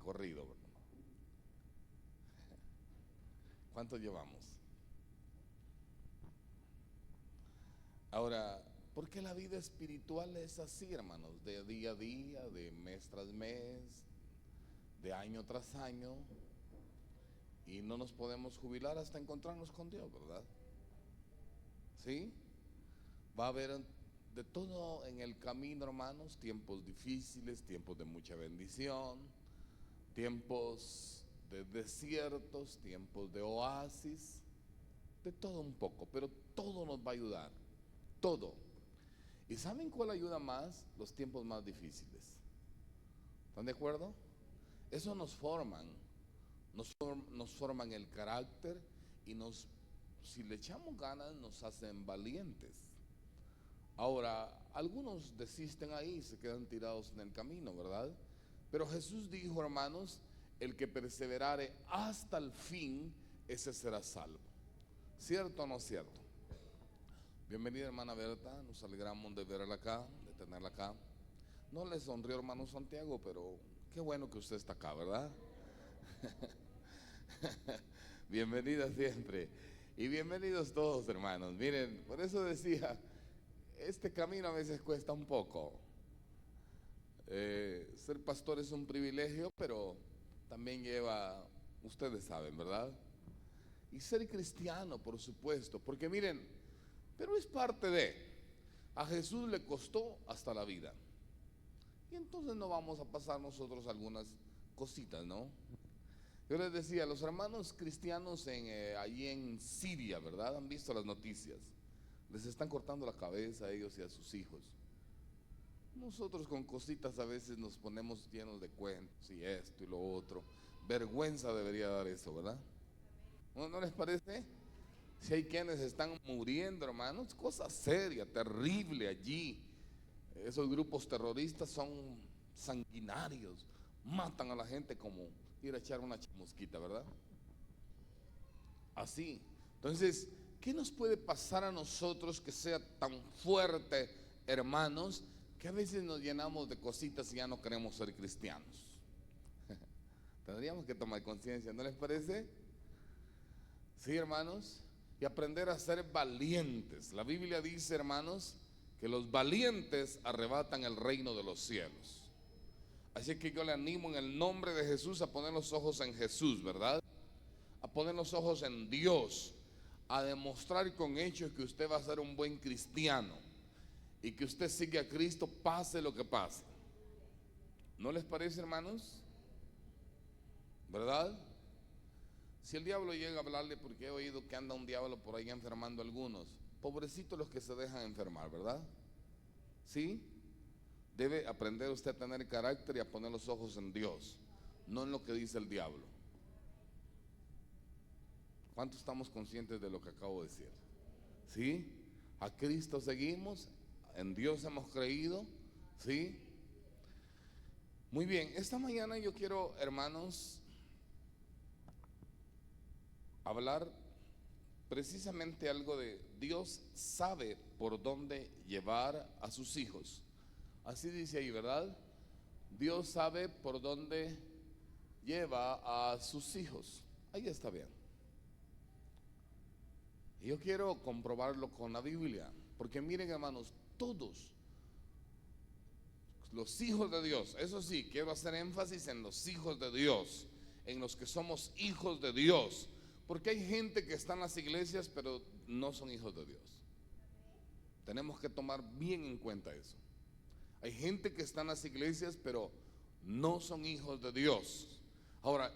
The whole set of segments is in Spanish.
recorrido. ¿Cuánto llevamos? Ahora, ¿por qué la vida espiritual es así, hermanos? De día a día, de mes tras mes, de año tras año, y no nos podemos jubilar hasta encontrarnos con Dios, ¿verdad? ¿Sí? Va a haber de todo en el camino, hermanos, tiempos difíciles, tiempos de mucha bendición, tiempos de desiertos, tiempos de oasis, de todo un poco, pero todo nos va a ayudar, todo. ¿Y saben cuál ayuda más? Los tiempos más difíciles. ¿Están de acuerdo? Eso nos forman el carácter y si le echamos ganas, nos hacen valientes. Ahora, algunos desisten ahí, se quedan tirados en el camino, ¿verdad? Pero Jesús dijo, hermanos, el que perseverare hasta el fin, ese será salvo. ¿Cierto o no cierto? Bienvenida, hermana Berta, nos alegramos de verla acá, de tenerla acá. No le sonrió, hermano Santiago, pero qué bueno que usted está acá, ¿verdad? Bienvenida siempre. Y bienvenidos todos, hermanos. Miren, por eso decía, este camino a veces cuesta un poco. Ser pastor es un privilegio, pero también lleva, ustedes saben, ¿verdad? Y ser cristiano, por supuesto, porque miren, pero es parte a Jesús le costó hasta la vida. Y entonces no vamos a pasar nosotros algunas cositas, ¿no? Yo les decía, los hermanos cristianos allí en Siria, ¿verdad? Han visto las noticias. Les están cortando la cabeza a ellos y a sus hijos. Nosotros con cositas a veces nos ponemos llenos de cuentos y esto y lo otro. Vergüenza debería dar eso, ¿verdad? ¿No les parece? Si hay quienes están muriendo, hermanos, cosa seria, terrible allí. Esos grupos terroristas son sanguinarios, matan a la gente como ir a echar una chamusquita, ¿verdad? Así. Entonces, ¿qué nos puede pasar a nosotros que sea tan fuerte, hermanos, que a veces nos llenamos de cositas y ya no queremos ser cristianos? Tendríamos que tomar conciencia, ¿no les parece? Sí, hermanos, y aprender a ser valientes. La Biblia dice, hermanos, que los valientes arrebatan el reino de los cielos. Así que yo le animo en el nombre de Jesús a poner los ojos en Jesús, ¿verdad? A poner los ojos en Dios, a demostrar con hechos que usted va a ser un buen cristiano y que usted sigue a Cristo pase lo que pase. ¿No les parece, hermanos? ¿Verdad? Si el diablo llega a hablarle, porque he oído que anda un diablo por ahí enfermando a algunos, pobrecitos los que se dejan enfermar, ¿verdad? ¿Sí? Debe aprender usted a tener carácter y a poner los ojos en Dios, no en lo que dice el diablo. ¿Cuántos estamos conscientes de lo que acabo de decir? ¿Sí? A Cristo seguimos, en Dios hemos creído, ¿sí? Muy bien, esta mañana yo quiero, hermanos, hablar precisamente algo de Dios sabe por dónde llevar a sus hijos. Así dice ahí, ¿verdad? Dios sabe por dónde lleva a sus hijos. Ahí está bien. Y yo quiero comprobarlo con la Biblia, porque miren, hermanos, todos los hijos de Dios, eso sí, quiero hacer énfasis en los hijos de Dios, en los que somos hijos de Dios, porque hay gente que está en las iglesias pero no son hijos de Dios. Tenemos que tomar bien en cuenta eso. Hay gente que está en las iglesias pero no son hijos de Dios. Ahora,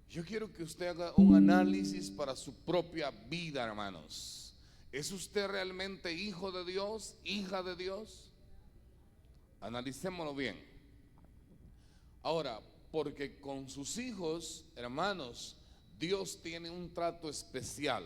yo quiero que usted haga un análisis para su propia vida, hermanos. ¿Es usted realmente hijo de Dios, hija de Dios? Analicémoslo bien. Ahora, porque con sus hijos, hermanos, Dios tiene un trato especial.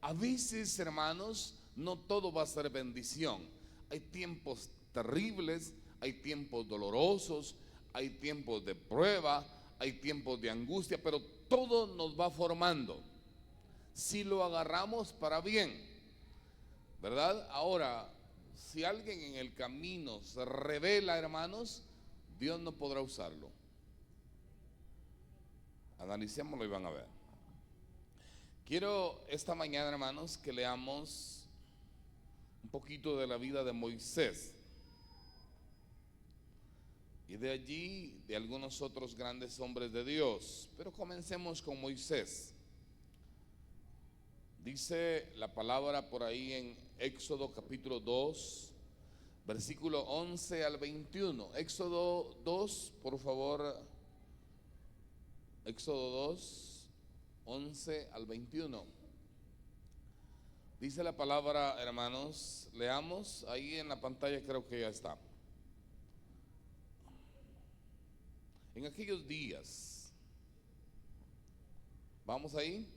A veces, hermanos, no todo va a ser bendición. Hay tiempos terribles, hay tiempos dolorosos, hay tiempos de prueba, hay tiempos de angustia, pero todo nos va formando si lo agarramos para bien, ¿verdad? Ahora, si alguien en el camino se revela, hermanos, Dios no podrá usarlo. Analicémoslo y van a ver. Quiero esta mañana, hermanos, que leamos un poquito de la vida de Moisés y de allí de algunos otros grandes hombres de Dios. Pero comencemos con Moisés. Dice la palabra por ahí en Éxodo capítulo 2, versículo 11 al 21. Éxodo 2, por favor. Éxodo 2, 11 al 21. Dice la palabra, hermanos, leamos ahí en la pantalla, creo que ya está. En aquellos días, ¿vamos ahí?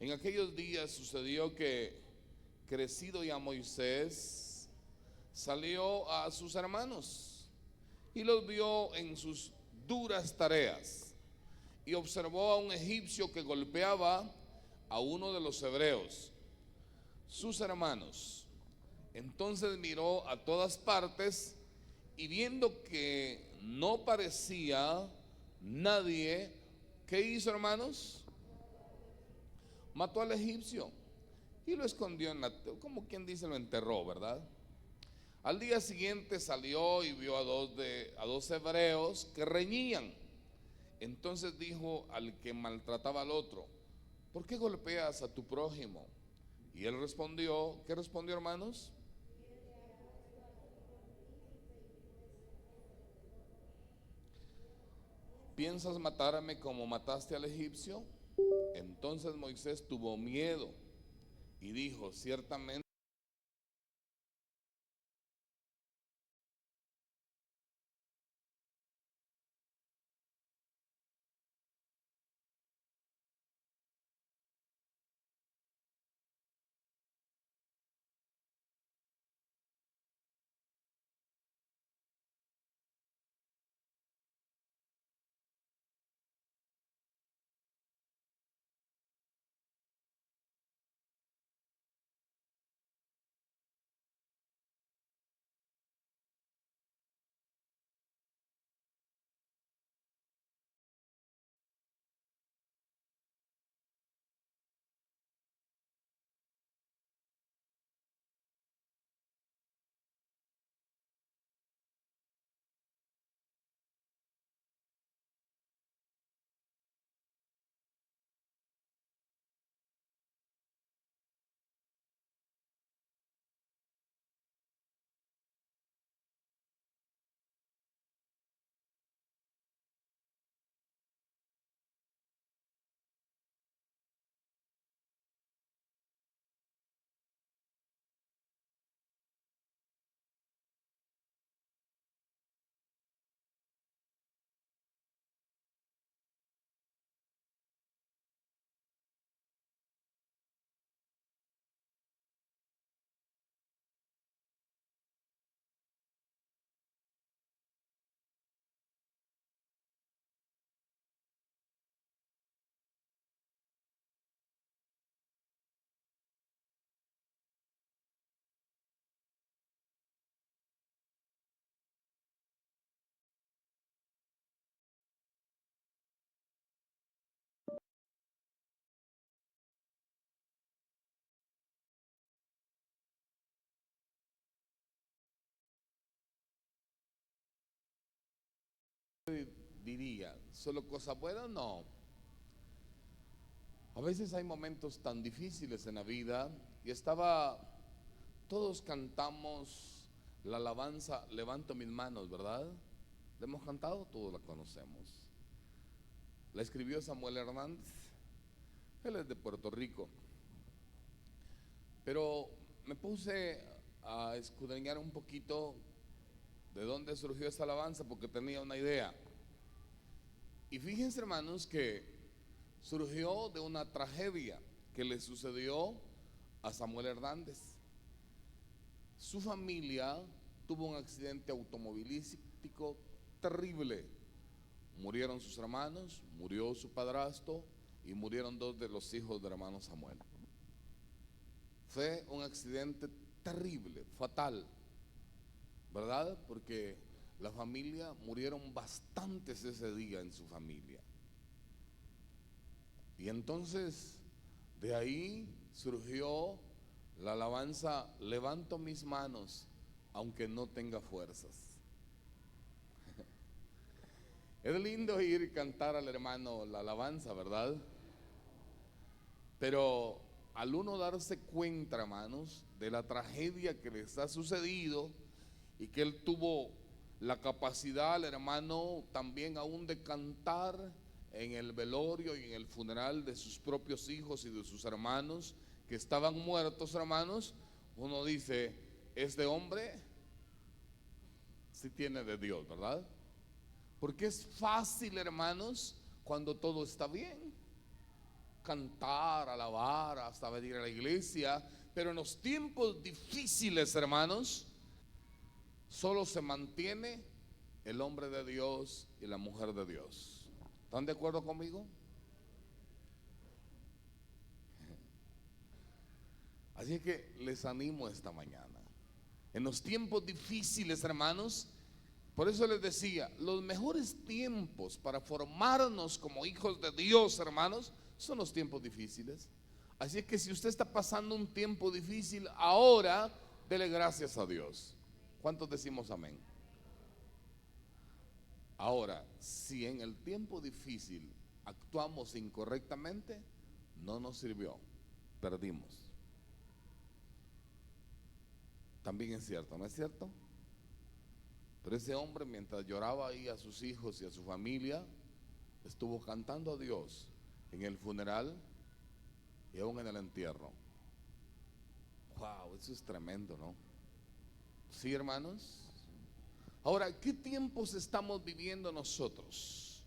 En aquellos días sucedió que, crecido ya Moisés, salió a sus hermanos y los vio en sus duras tareas y observó a un egipcio que golpeaba a uno de los hebreos, sus hermanos. Entonces miró a todas partes y viendo que no parecía nadie, ¿qué hizo, hermanos? Mató al egipcio y lo escondió como quien dice, lo enterró, ¿verdad? Al día siguiente salió y vio a dos hebreos que reñían. Entonces dijo al que maltrataba al otro: ¿por qué golpeas a tu prójimo? Y él respondió, ¿qué respondió, hermanos? ¿Piensas matarme como mataste al egipcio? Entonces Moisés tuvo miedo y dijo: ciertamente diría, ¿solo cosas buenas? No. A veces hay momentos tan difíciles en la vida y todos cantamos la alabanza, levanto mis manos, ¿verdad? ¿La hemos cantado? Todos la conocemos. La escribió Samuel Hernández, él es de Puerto Rico. Pero me puse a escudriñar un poquito de dónde surgió esa alabanza porque tenía una idea. Y fíjense, hermanos, que surgió de una tragedia que le sucedió a Samuel Hernández. Su familia tuvo un accidente automovilístico terrible. Murieron sus hermanos, murió su padrastro y murieron dos de los hijos del hermano Samuel. Fue un accidente terrible, fatal, ¿verdad? Porque la familia, murieron bastantes ese día en su familia. Y entonces de ahí surgió la alabanza, levanto mis manos aunque no tenga fuerzas. Es lindo ir y cantar al hermano la alabanza, ¿verdad? Pero al uno darse cuenta, hermanos, de la tragedia que les ha sucedido y que él tuvo la capacidad, el hermano, también aún de cantar en el velorio y en el funeral de sus propios hijos y de sus hermanos que estaban muertos, hermanos, uno dice, este hombre sí tiene de Dios, ¿verdad? Porque es fácil, hermanos, cuando todo está bien, cantar, alabar, hasta venir a la iglesia, pero en los tiempos difíciles, hermanos, solo se mantiene el hombre de Dios y la mujer de Dios. ¿Están de acuerdo conmigo? Así que les animo esta mañana. En los tiempos difíciles, hermanos, por eso les decía, los mejores tiempos para formarnos como hijos de Dios, hermanos, son los tiempos difíciles. Así que si usted está pasando un tiempo difícil ahora, dele gracias a Dios. ¿Cuántos decimos amén? Ahora, si en el tiempo difícil actuamos incorrectamente, no nos sirvió, perdimos. También es cierto, ¿no es cierto? Pero ese hombre, mientras lloraba ahí a sus hijos y a su familia, estuvo cantando a Dios en el funeral y aún en el entierro. Wow, eso es tremendo, ¿no? Sí, hermanos. Ahora, ¿qué tiempos estamos viviendo nosotros?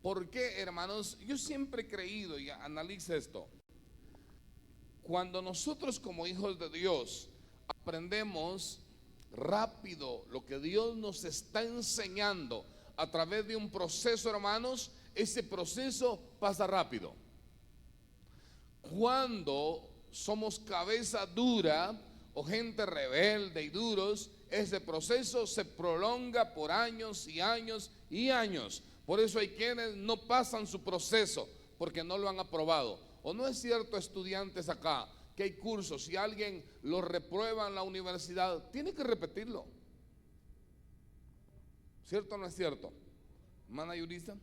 ¿Por qué, hermanos? Yo siempre he creído, y analice esto, cuando nosotros como hijos de Dios aprendemos rápido lo que Dios nos está enseñando a través de un proceso, hermanos, ese proceso pasa rápido. Cuando somos cabeza dura o gente rebelde y duros, ese proceso se prolonga por años y años y años. Por eso hay quienes no pasan su proceso porque no lo han aprobado. ¿O no es cierto, estudiantes acá, que hay cursos, si alguien lo reprueba en la universidad, tiene que repetirlo? ¿Cierto o no es cierto? ¿Hermana Yurisa?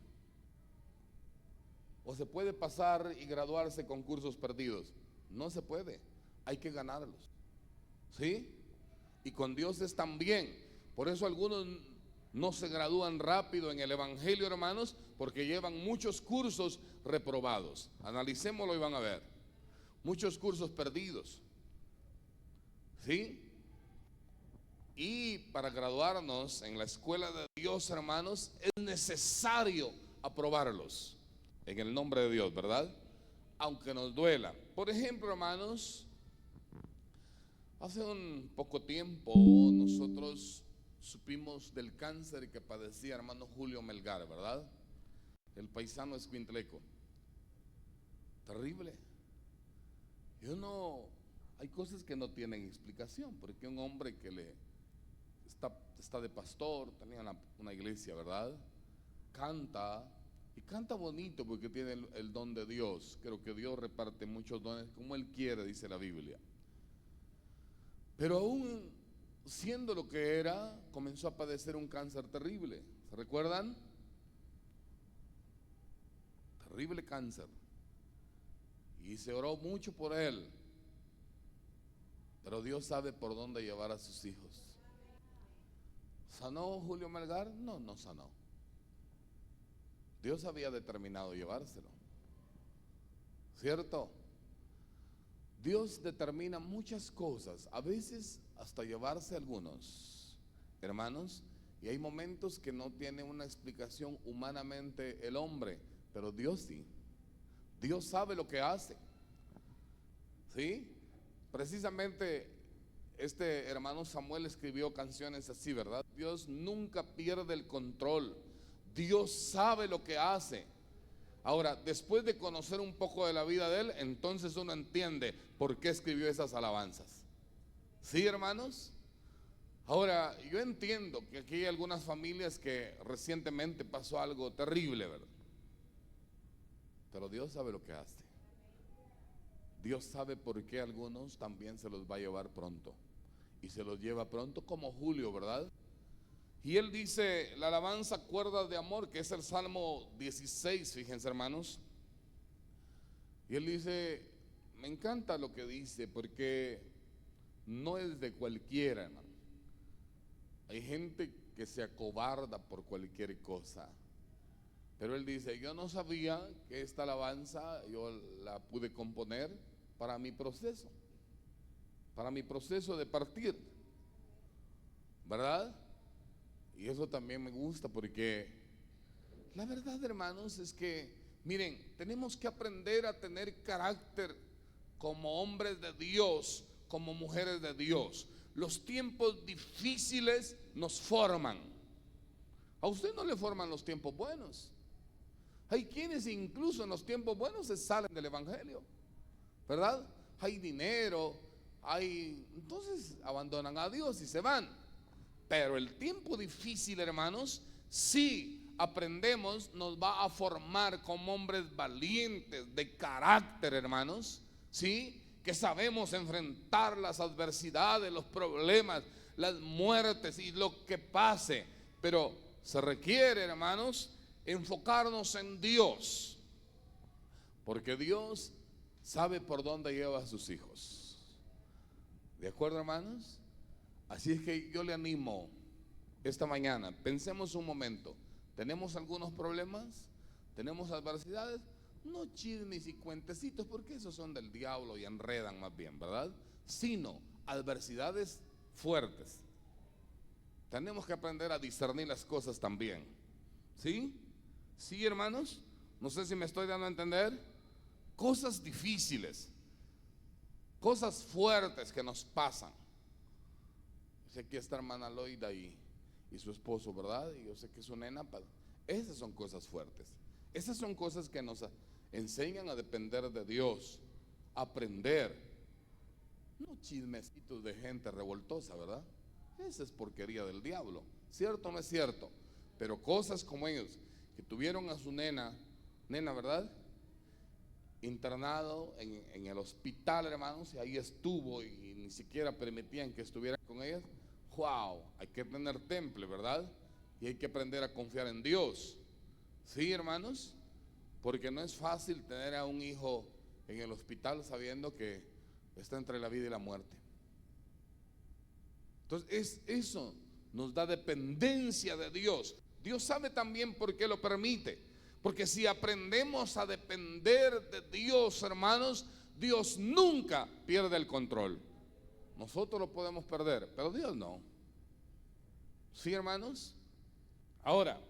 ¿O se puede pasar y graduarse con cursos perdidos? No se puede, hay que ganarlos. ¿Sí? Y con Dios es también. Por eso algunos no se gradúan rápido en el evangelio, hermanos, porque llevan muchos cursos reprobados. Analicémoslo y van a ver. Muchos cursos perdidos. ¿Sí? Y para graduarnos en la escuela de Dios, hermanos, es necesario aprobarlos en el nombre de Dios, ¿verdad? Aunque nos duela. Por ejemplo, hermanos, hace un poco tiempo nosotros supimos del cáncer que padecía hermano Julio Melgar, ¿verdad? El paisano escuintleco. Terrible. Hay cosas que no tienen explicación, porque un hombre que está de pastor, tenía una iglesia, ¿verdad? Canta, y canta bonito porque tiene el don de Dios. Creo que Dios reparte muchos dones como Él quiere, dice la Biblia. Pero aún siendo lo que era, comenzó a padecer un cáncer terrible. ¿Se recuerdan? Terrible cáncer. Y se oró mucho por él. Pero Dios sabe por dónde llevar a sus hijos. ¿Sanó Julio Melgar? No, no sanó. Dios había determinado llevárselo. ¿Cierto? Dios determina muchas cosas, a veces hasta llevarse a algunos, hermanos, y hay momentos que no tiene una explicación humanamente el hombre, pero Dios sí. Dios sabe lo que hace. ¿Sí? Precisamente este hermano Samuel escribió canciones así, ¿verdad? Dios nunca pierde el control. Dios sabe lo que hace. Ahora, después de conocer un poco de la vida de él, entonces uno entiende por qué escribió esas alabanzas. ¿Sí, hermanos? Ahora, yo entiendo que aquí hay algunas familias que recientemente pasó algo terrible, ¿verdad? Pero Dios sabe lo que hace. Dios sabe por qué algunos también se los va a llevar pronto. Y se los lleva pronto como Julio, ¿verdad? Y él dice, la alabanza cuerdas de amor, que es el Salmo 16, fíjense hermanos. Y él dice, me encanta lo que dice, porque no es de cualquiera, hermano. Hay gente que se acobarda por cualquier cosa. Pero él dice, yo no sabía que esta alabanza yo la pude componer para mi proceso de partir, ¿verdad? Y eso también me gusta porque la verdad, hermanos, es que, miren, tenemos que aprender a tener carácter como hombres de Dios, como mujeres de Dios. Los tiempos difíciles nos forman. A usted no le forman los tiempos buenos. Hay quienes incluso en los tiempos buenos se salen del evangelio, ¿verdad? Hay dinero, entonces abandonan a Dios y se van. Pero el tiempo difícil, hermanos, si aprendemos, nos va a formar como hombres valientes, de carácter, hermanos, ¿sí? Que sabemos enfrentar las adversidades, los problemas, las muertes y lo que pase. Pero se requiere, hermanos, enfocarnos en Dios, porque Dios sabe por dónde lleva a sus hijos. ¿De acuerdo, hermanos? Así es que yo le animo esta mañana, pensemos un momento. ¿Tenemos algunos problemas? ¿Tenemos adversidades? No chismes y cuentecitos, porque esos son del diablo y enredan más bien, ¿verdad? Sino adversidades fuertes. Tenemos que aprender a discernir las cosas también. ¿Sí? ¿Sí, hermanos? No sé si me estoy dando a entender. Cosas difíciles, cosas fuertes que nos pasan. Yo sé que esta hermana Loida y su esposo, ¿verdad? Y yo sé que su nena, esas son cosas fuertes. Esas son cosas que nos enseñan a depender de Dios, aprender. No chismecitos de gente revoltosa, ¿verdad? Esa es porquería del diablo. ¿Cierto o no es cierto? Pero cosas como ellos, que tuvieron a su nena, ¿verdad? Internado en el hospital, hermanos, y ahí estuvo y ni siquiera permitían que estuvieran con ellas. Wow, hay que tener temple, ¿verdad? Y hay que aprender a confiar en Dios. ¿Sí, hermanos? Porque no es fácil tener a un hijo en el hospital sabiendo que está entre la vida y la muerte. Entonces, eso nos da dependencia de Dios. Dios sabe también por qué lo permite. Porque si aprendemos a depender de Dios, hermanos, Dios nunca pierde el control. Nosotros lo podemos perder, pero Dios no. ¿Sí, hermanos? Ahora,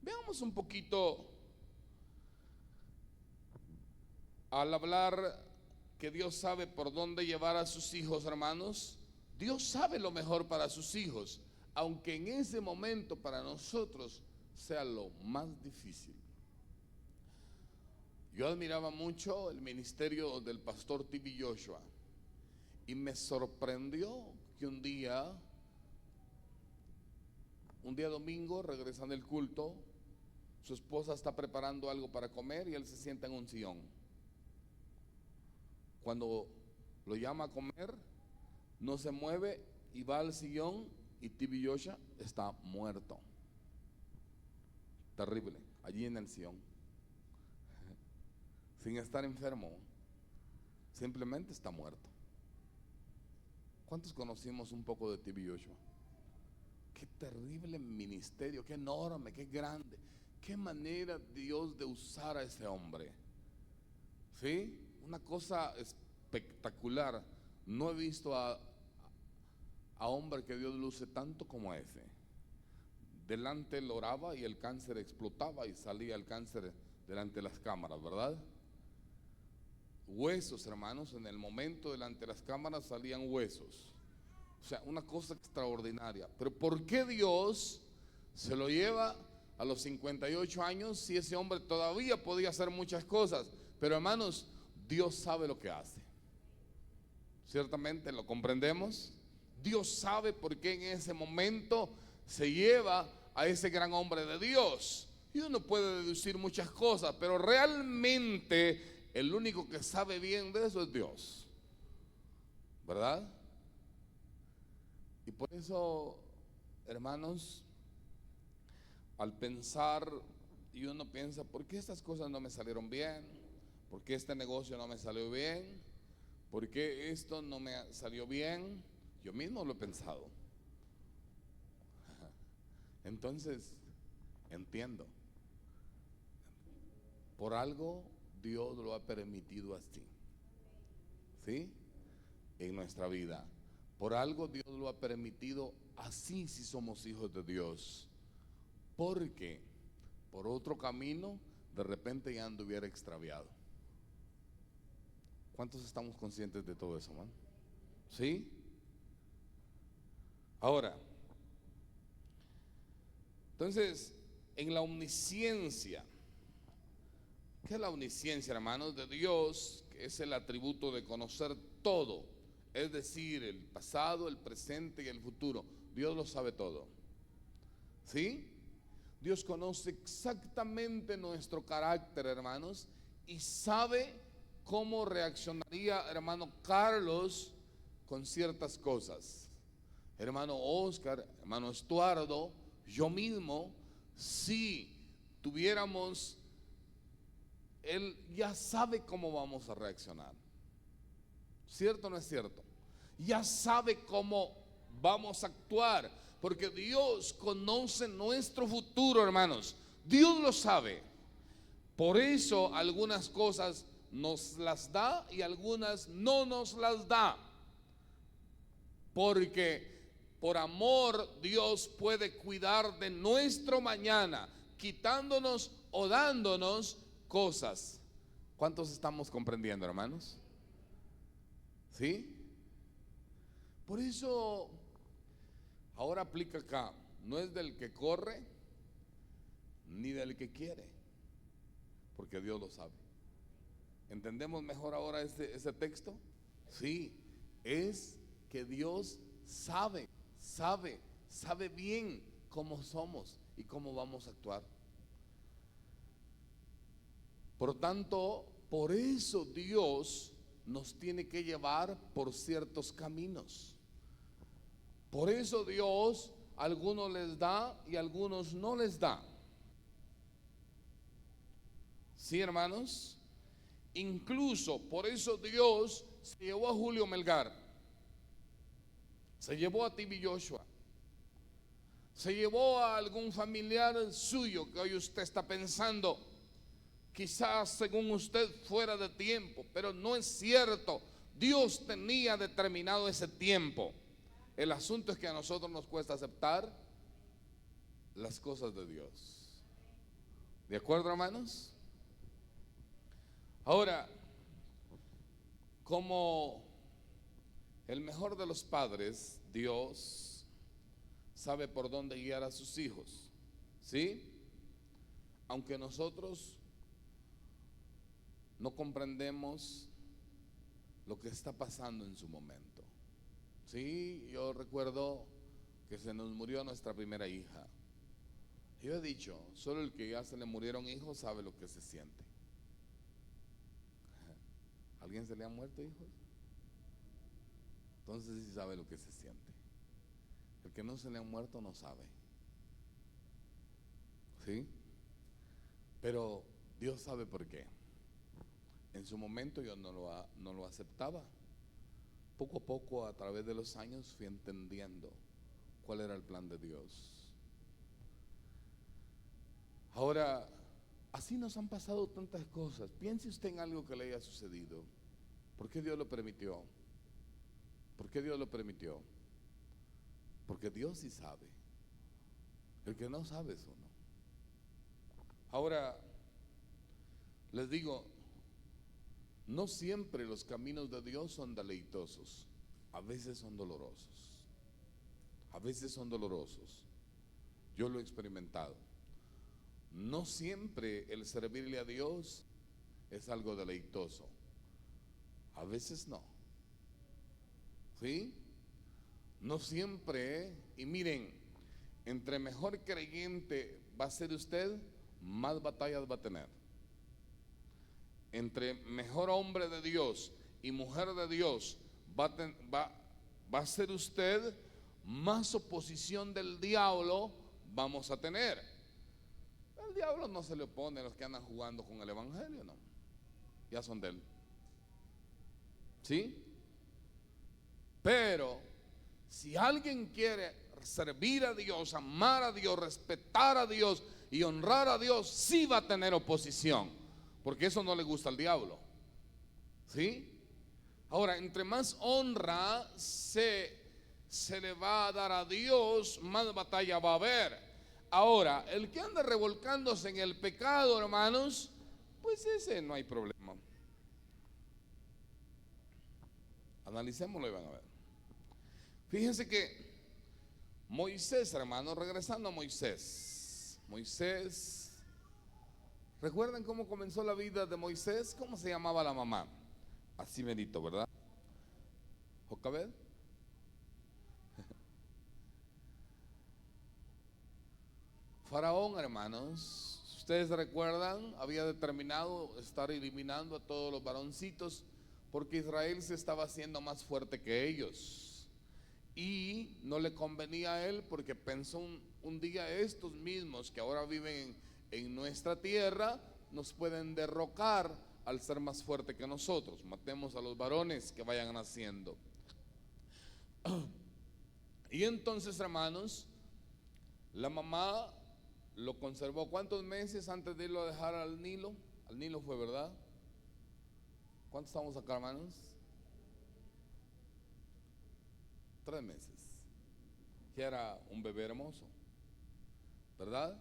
veamos un poquito al hablar que Dios sabe por dónde llevar a sus hijos, hermanos. Dios sabe lo mejor para sus hijos, aunque en ese momento para nosotros sea lo más difícil. Yo admiraba mucho el ministerio del pastor T.B. Joshua y me sorprendió que un día domingo, regresando del culto, su esposa está preparando algo para comer y él se sienta en un sillón. Cuando lo llama a comer, no se mueve y va al sillón y T.B. Joshua está muerto. Terrible, allí en el sillón, sin estar enfermo, simplemente está muerto. ¿Cuántos conocimos un poco de T.B. Joshua? Qué terrible ministerio, qué enorme, qué grande, qué manera Dios de usar a ese hombre. ¿Sí? Una cosa espectacular. No he visto a hombre que Dios luce tanto como ese. Delante él oraba y el cáncer explotaba y salía el cáncer delante de las cámaras, ¿verdad? Huesos, hermanos, en el momento delante de las cámaras salían huesos. O sea, una cosa extraordinaria. Pero ¿por qué Dios se lo lleva a los 58 años si ese hombre todavía podía hacer muchas cosas? Pero hermanos, Dios sabe lo que hace. Ciertamente lo comprendemos. Dios sabe por qué en ese momento se lleva a ese gran hombre de Dios. Y uno puede deducir muchas cosas, pero realmente el único que sabe bien de eso es Dios, ¿verdad? Y por eso, hermanos, al pensar, y uno piensa, ¿por qué estas cosas no me salieron bien? ¿Por qué este negocio no me salió bien? ¿Por qué esto no me salió bien? Yo mismo lo he pensado. Entonces, entiendo. Por algo Dios lo ha permitido así, ¿sí? En nuestra vida. Por algo Dios lo ha permitido así si somos hijos de Dios. Porque por otro camino de repente ya anduviera extraviado. ¿Cuántos estamos conscientes de todo eso, man? ¿Sí? Ahora, entonces, en la omnisciencia, ¿qué es la omnisciencia, hermanos? De Dios, que es el atributo de conocer todo, es decir, el pasado, el presente y el futuro. Dios lo sabe todo, ¿sí? Dios conoce exactamente nuestro carácter, hermanos, y sabe cómo reaccionaría hermano Carlos con ciertas cosas, hermano Oscar, hermano Estuardo, yo mismo, si tuviéramos, él ya sabe cómo vamos a reaccionar. ¿Cierto o no es cierto? Ya sabe cómo vamos a actuar, porque Dios conoce nuestro futuro, hermanos. Dios lo sabe. Por eso algunas cosas nos las da y algunas no nos las da. Porque por amor Dios puede cuidar de nuestro mañana, quitándonos o dándonos cosas. ¿Cuántos estamos comprendiendo, hermanos? ¿Sí? Por eso ahora aplica acá, no es del que corre ni del que quiere, porque Dios lo sabe. ¿Entendemos mejor ahora ese texto? Sí, es que Dios sabe bien cómo somos y cómo vamos a actuar. Por tanto, por eso Dios nos tiene que llevar por ciertos caminos. Por eso Dios a algunos les da y a algunos no les da. ¿Sí, hermanos? Incluso por eso Dios se llevó a Julio Melgar, se llevó a Tibi Joshua, se llevó a algún familiar suyo que hoy usted está pensando, quizás según usted fuera de tiempo, pero no es cierto. Dios tenía determinado ese tiempo. El asunto es que a nosotros nos cuesta aceptar las cosas de Dios. ¿De acuerdo, hermanos? Ahora, como el mejor de los padres, Dios sabe por dónde guiar a sus hijos, ¿sí? Aunque nosotros no comprendemos lo que está pasando en su momento. Sí, yo recuerdo que se nos murió nuestra primera hija. Yo he dicho, solo el que ya se le murieron hijos sabe lo que se siente. ¿Alguien se le ha muerto hijos? Entonces sí sabe lo que se siente. El que no se le ha muerto no sabe. ¿Sí? Pero Dios sabe por qué. En su momento yo no lo aceptaba. Poco a poco, a través de los años, fui entendiendo cuál era el plan de Dios. Ahora, así nos han pasado tantas cosas. Piense usted en algo que le haya sucedido. ¿Por qué Dios lo permitió? ¿Por qué Dios lo permitió? Porque Dios sí sabe. El que no sabe es uno. Ahora, les digo, no siempre los caminos de Dios son deleitosos. A veces son dolorosos. A veces son dolorosos. Yo lo he experimentado. No siempre el servirle a Dios es algo deleitoso. A veces no. ¿Sí? No siempre. Y miren, entre mejor creyente va a ser usted, más batallas va a tener. Entre mejor hombre de Dios y mujer de Dios va a ser usted, más oposición del diablo vamos a tener. El diablo no se le opone a los que andan jugando con el evangelio, no. Ya son de él. ¿Sí? Pero si alguien quiere servir a Dios, amar a Dios, respetar a Dios y honrar a Dios, sí va a tener oposición, porque eso no le gusta al diablo. ¿Sí? Ahora, entre más honra se le va a dar a Dios, más batalla va a haber. Ahora, el que anda revolcándose en el pecado, hermanos, pues ese no hay problema. Analicémoslo y van a ver. Fíjense que Moisés, hermanos, regresando a Moisés, ¿recuerdan cómo comenzó la vida de Moisés? ¿Cómo se llamaba la mamá? Así merito, ¿verdad? Jocabed. Faraón, hermanos, si ustedes recuerdan, había determinado estar eliminando a todos los varoncitos porque Israel se estaba haciendo más fuerte que ellos. Y no le convenía a él porque pensó un día estos mismos que ahora viven en nuestra tierra nos pueden derrocar al ser más fuerte que nosotros. Matemos a los varones que vayan naciendo. Y entonces, hermanos, la mamá lo conservó. ¿Cuántos meses antes de irlo a dejar al Nilo? Al Nilo fue, ¿verdad? ¿Cuántos estamos acá, hermanos? 3 meses. Que era un bebé hermoso, ¿verdad?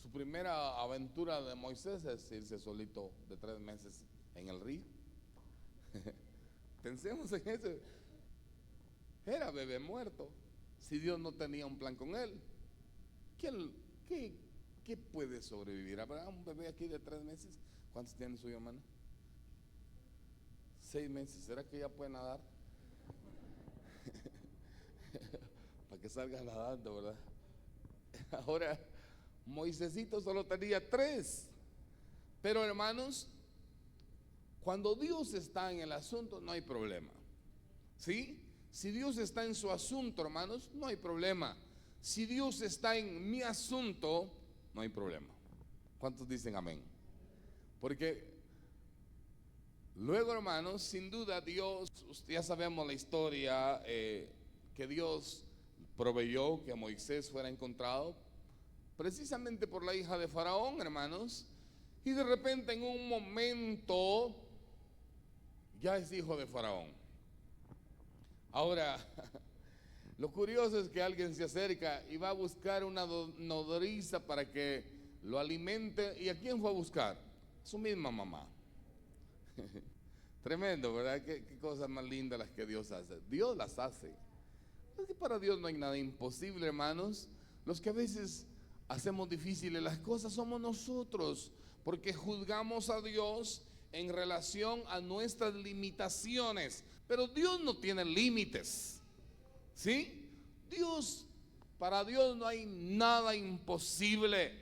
Su primera aventura de Moisés es irse solito de 3 meses en el río. Pensemos en eso. Era bebé muerto. Si Dios no tenía un plan con él, ¿qué puede sobrevivir? ¿Habrá un bebé aquí de 3 meses? ¿Cuántos tiene su hermana? 6 meses. ¿Será que ya puede nadar? Para que salga nadando, ¿verdad? Ahora, Moisésito solo tenía 3. Pero, hermanos, cuando Dios está en el asunto, no hay problema. ¿Sí? Si Dios está en su asunto, hermanos, no hay problema. Si Dios está en mi asunto, no hay problema. ¿Cuántos dicen amén? Porque luego, hermanos, sin duda Dios, ya sabemos la historia, que Dios proveyó que Moisés fuera encontrado precisamente por la hija de Faraón, hermanos. Y de repente en un momento ya es hijo de Faraón. Ahora, lo curioso es que alguien se acerca y va a buscar una nodriza para que lo alimente. ¿Y a quién fue a buscar? Su misma mamá. Tremendo, ¿verdad? Qué cosas más lindas las que Dios hace. Dios las hace. Es que para Dios no hay nada imposible, hermanos. Los que a veces hacemos difíciles las cosas somos nosotros, porque juzgamos a Dios en relación a nuestras limitaciones. Pero Dios no tiene límites. ¿Sí? Para Dios no hay nada imposible.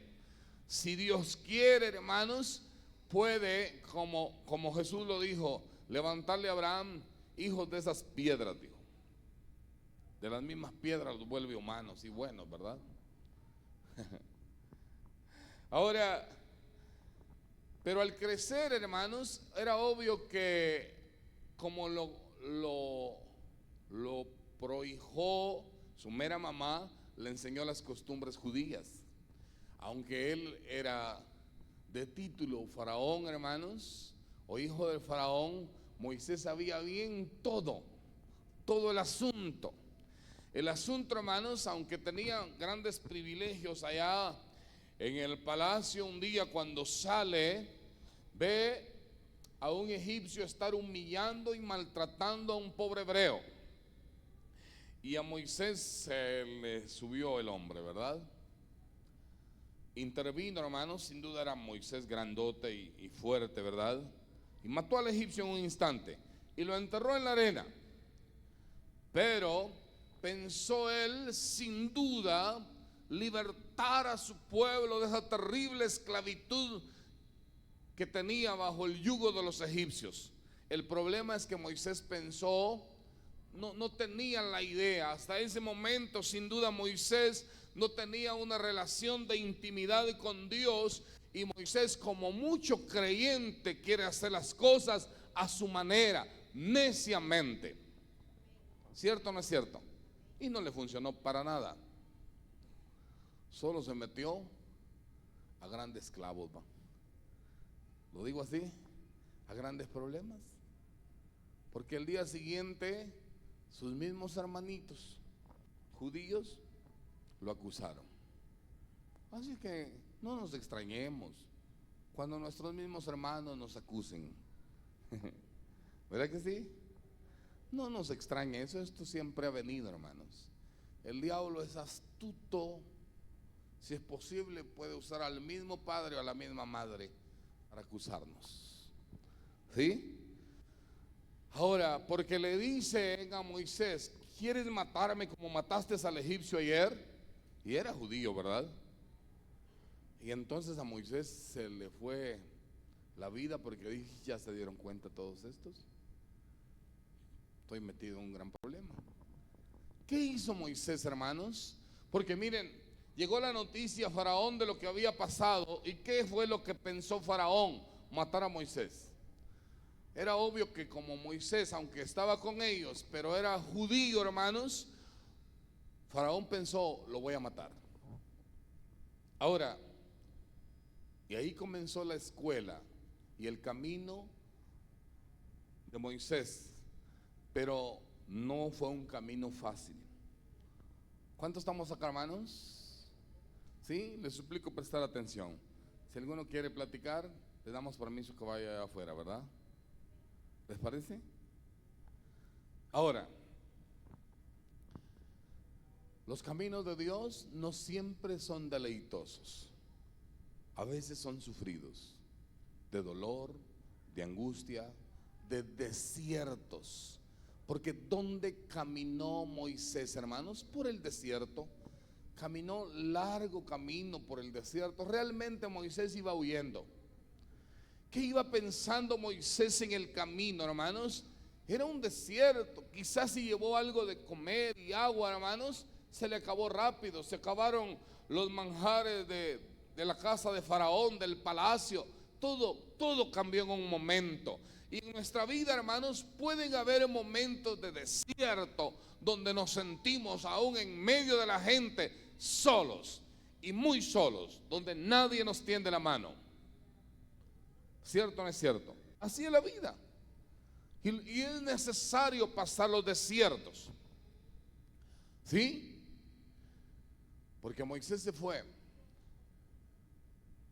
Si Dios quiere, hermanos, puede, como Jesús lo dijo, levantarle a Abraham hijos de esas piedras, dijo. De las mismas piedras los vuelve humanos y buenos, ¿verdad? Ahora, pero al crecer, hermanos, era obvio que como lo prohijó su mera mamá, le enseñó las costumbres judías. Aunque él era de título faraón, hermanos, o hijo del faraón, Moisés sabía bien todo el asunto. El asunto, hermanos, aunque tenía grandes privilegios allá en el palacio, un día cuando sale, ve a un egipcio estar humillando y maltratando a un pobre hebreo. Y a Moisés se le subió el hombre, ¿verdad? Intervino, hermanos, sin duda era Moisés grandote y fuerte, ¿verdad? Y mató al egipcio en un instante y lo enterró en la arena. Pero pensó él, sin duda, libertar a su pueblo de esa terrible esclavitud que tenía bajo el yugo de los egipcios. El problema es que Moisés pensó, no tenía la idea. Hasta ese momento, sin duda, Moisés no tenía una relación de intimidad con Dios. Y Moisés, como mucho creyente, quiere hacer las cosas a su manera, neciamente. ¿Cierto o no es cierto? Y no le funcionó para nada. Solo se metió a grandes clavos, ¿va? Lo digo así, a grandes problemas. Porque el día siguiente sus mismos hermanitos judíos lo acusaron. Así que no nos extrañemos cuando nuestros mismos hermanos nos acusen. ¿Verdad que sí? No nos extrañe eso, esto siempre ha venido, hermanos. El diablo es astuto. Si es posible, puede usar al mismo padre o a la misma madre para acusarnos. ¿Sí? Ahora, porque le dicen a Moisés, ¿quieres matarme como mataste al egipcio ayer? Y era judío, ¿verdad? Y entonces a Moisés se le fue la vida porque dije, ya se dieron cuenta todos estos. Estoy metido en un gran problema. ¿Qué hizo Moisés, hermanos? Porque miren, llegó la noticia a Faraón de lo que había pasado. ¿Y qué fue lo que pensó Faraón? Matar a Moisés. Era obvio que como Moisés, aunque estaba con ellos, pero era judío, hermanos, Faraón pensó, lo voy a matar. Ahora, y ahí comenzó la escuela y el camino de Moisés, pero no fue un camino fácil. ¿Cuántos estamos acá, hermanos? Sí, les suplico prestar atención. Si alguno quiere platicar, le damos permiso que vaya afuera, ¿verdad? ¿Les parece? Ahora, los caminos de Dios no siempre son deleitosos. A veces son sufridos, de dolor, de angustia, de desiertos. Porque ¿dónde caminó Moisés, hermanos? Por el desierto. Caminó largo camino por el desierto. Realmente Moisés iba huyendo. ¿Qué iba pensando Moisés en el camino, hermanos? Era un desierto. Quizás si llevó algo de comer y agua, hermanos, se le acabó rápido. Se acabaron los manjares de la casa de Faraón, del palacio. Todo cambió en un momento. Y en nuestra vida, hermanos, pueden haber momentos de desierto donde nos sentimos aún en medio de la gente solos y muy solos, donde nadie nos tiende la mano. ¿Cierto o no es cierto? Así es la vida. Y es necesario pasar los desiertos. ¿Sí? Porque Moisés se fue.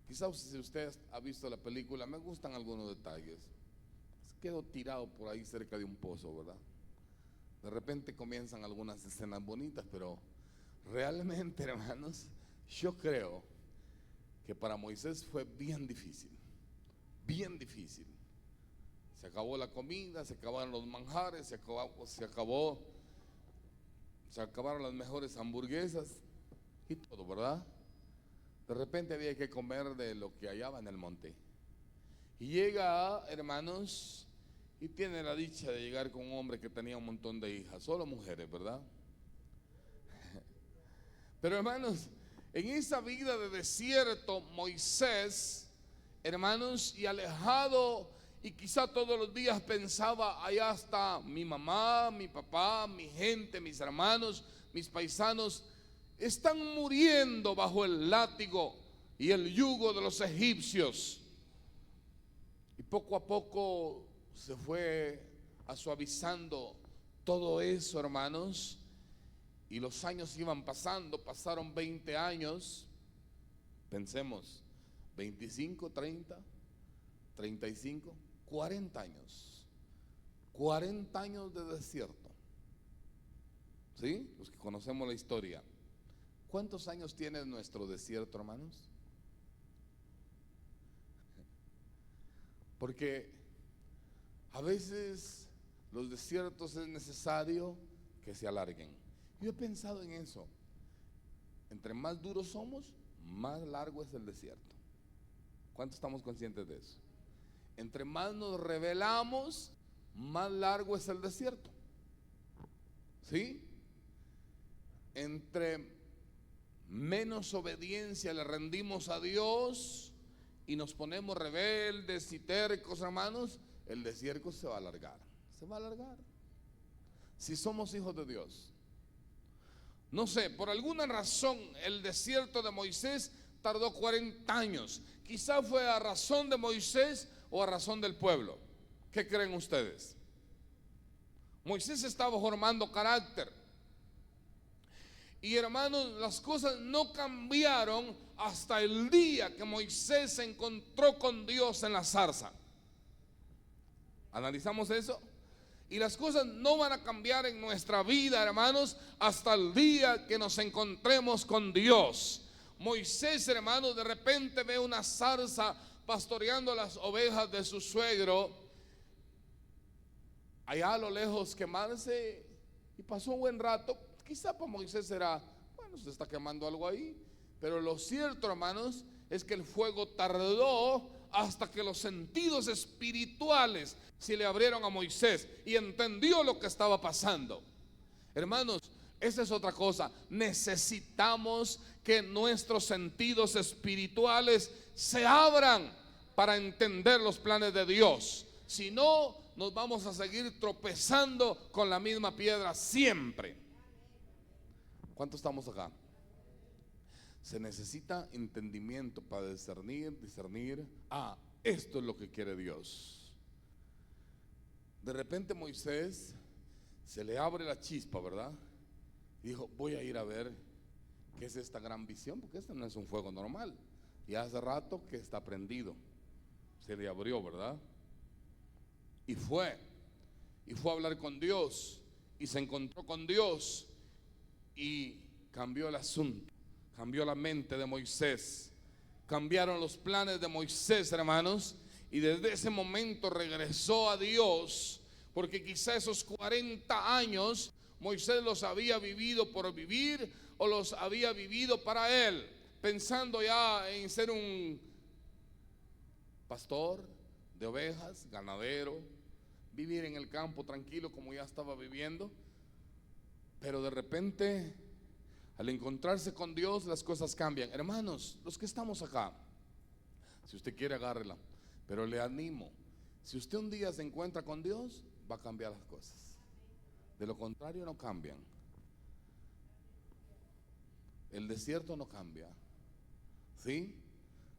Quizás si usted ha visto la película, me gustan algunos detalles. Quedó tirado por ahí cerca de un pozo, ¿verdad? De repente comienzan algunas escenas bonitas, pero realmente, hermanos, yo creo que para Moisés fue bien difícil. Bien difícil. Se acabó la comida, se acabaron los manjares, se acabaron las mejores hamburguesas y todo, ¿verdad? De repente había que comer de lo que hallaba en el monte. Y llega, hermanos, y tiene la dicha de llegar con un hombre que tenía un montón de hijas, solo mujeres, ¿verdad? Pero hermanos, en esa vida de desierto, Moisés, hermanos, y alejado, y quizá todos los días pensaba, allá está mi mamá, mi papá, mi gente, mis hermanos, mis paisanos, están muriendo bajo el látigo y el yugo de los egipcios. Y poco a poco se fue suavizando todo eso, hermanos. Y los años iban pasando, pasaron 20 años. Pensemos, 25, 30, 35, 40 años. 40 años de desierto. ¿Sí? Los que conocemos la historia. ¿Cuántos años tiene nuestro desierto, hermanos? Porque a veces los desiertos es necesario que se alarguen. Yo he pensado en eso. Entre más duros somos, más largo es el desierto. ¿Cuántos estamos conscientes de eso? Entre más nos rebelamos, más largo es el desierto. ¿Sí? Entre menos obediencia le rendimos a Dios y nos ponemos rebeldes y tercos, hermanos, el desierto se va a alargar. Se va a alargar. Si somos hijos de Dios. No sé, por alguna razón el desierto de Moisés tardó 40 años. Quizá fue a razón de Moisés o a razón del pueblo. ¿Qué creen ustedes? Moisés estaba formando carácter. Y hermanos, las cosas no cambiaron hasta el día que Moisés se encontró con Dios en la zarza. ¿Analizamos eso? Y las cosas no van a cambiar en nuestra vida, hermanos, hasta el día que nos encontremos con Dios. Moisés, hermanos, de repente ve una zarza pastoreando las ovejas de su suegro, allá a lo lejos quemarse, y pasó un buen rato. Quizá para Moisés era, bueno, se está quemando algo ahí. Pero lo cierto, hermanos, es que el fuego tardó hasta que los sentidos espirituales se le abrieron a Moisés y entendió lo que estaba pasando. Hermanos, esa es otra cosa. Necesitamos que nuestros sentidos espirituales se abran para entender los planes de Dios. Si no, nos vamos a seguir tropezando con la misma piedra siempre. ¿Cuántos estamos acá? Se necesita entendimiento para discernir. Esto es lo que quiere Dios. De repente Moisés se le abre la chispa, ¿verdad? Y dijo, voy a ir a ver qué es esta gran visión, porque este no es un fuego normal. Y hace rato que está prendido. Se le abrió, ¿verdad? Y fue a hablar con Dios, y se encontró con Dios, y cambió el asunto. Cambió la mente de Moisés. Cambiaron los planes de Moisés, hermanos. Y desde ese momento regresó a Dios. Porque quizá esos 40 años Moisés los había vivido por vivir, o los había vivido para él, pensando ya en ser un pastor de ovejas, ganadero, vivir en el campo tranquilo como ya estaba viviendo. Pero de repente, al encontrarse con Dios, las cosas cambian. Hermanos, los que estamos acá, si usted quiere, agárrela. Pero le animo, si usted un día se encuentra con Dios, va a cambiar las cosas. De lo contrario, no cambian. El desierto no cambia. ¿Sí?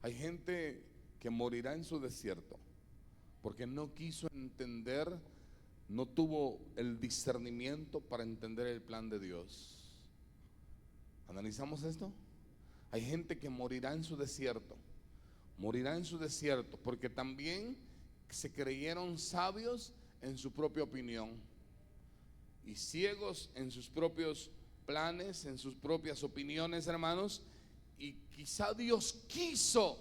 Hay gente que morirá en su desierto porque no quiso entender, no tuvo el discernimiento para entender el plan de Dios. ¿Analizamos esto? Hay gente que morirá en su desierto. Morirá en su desierto porque también se creyeron sabios en su propia opinión y ciegos en sus propios planes, en sus propias opiniones, hermanos. Y quizá Dios quiso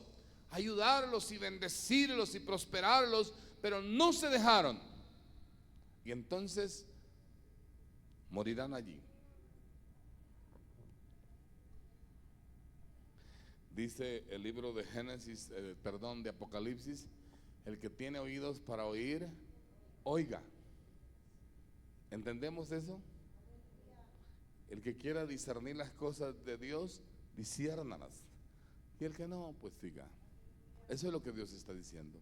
ayudarlos y bendecirlos y prosperarlos, pero no se dejaron. Y entonces morirán allí. Dice el libro de Génesis, de Apocalipsis, el que tiene oídos para oír, oiga. ¿Entendemos eso? El que quiera discernir las cosas de Dios, disciérnalas. Y el que no, pues siga. Eso es lo que Dios está diciendo.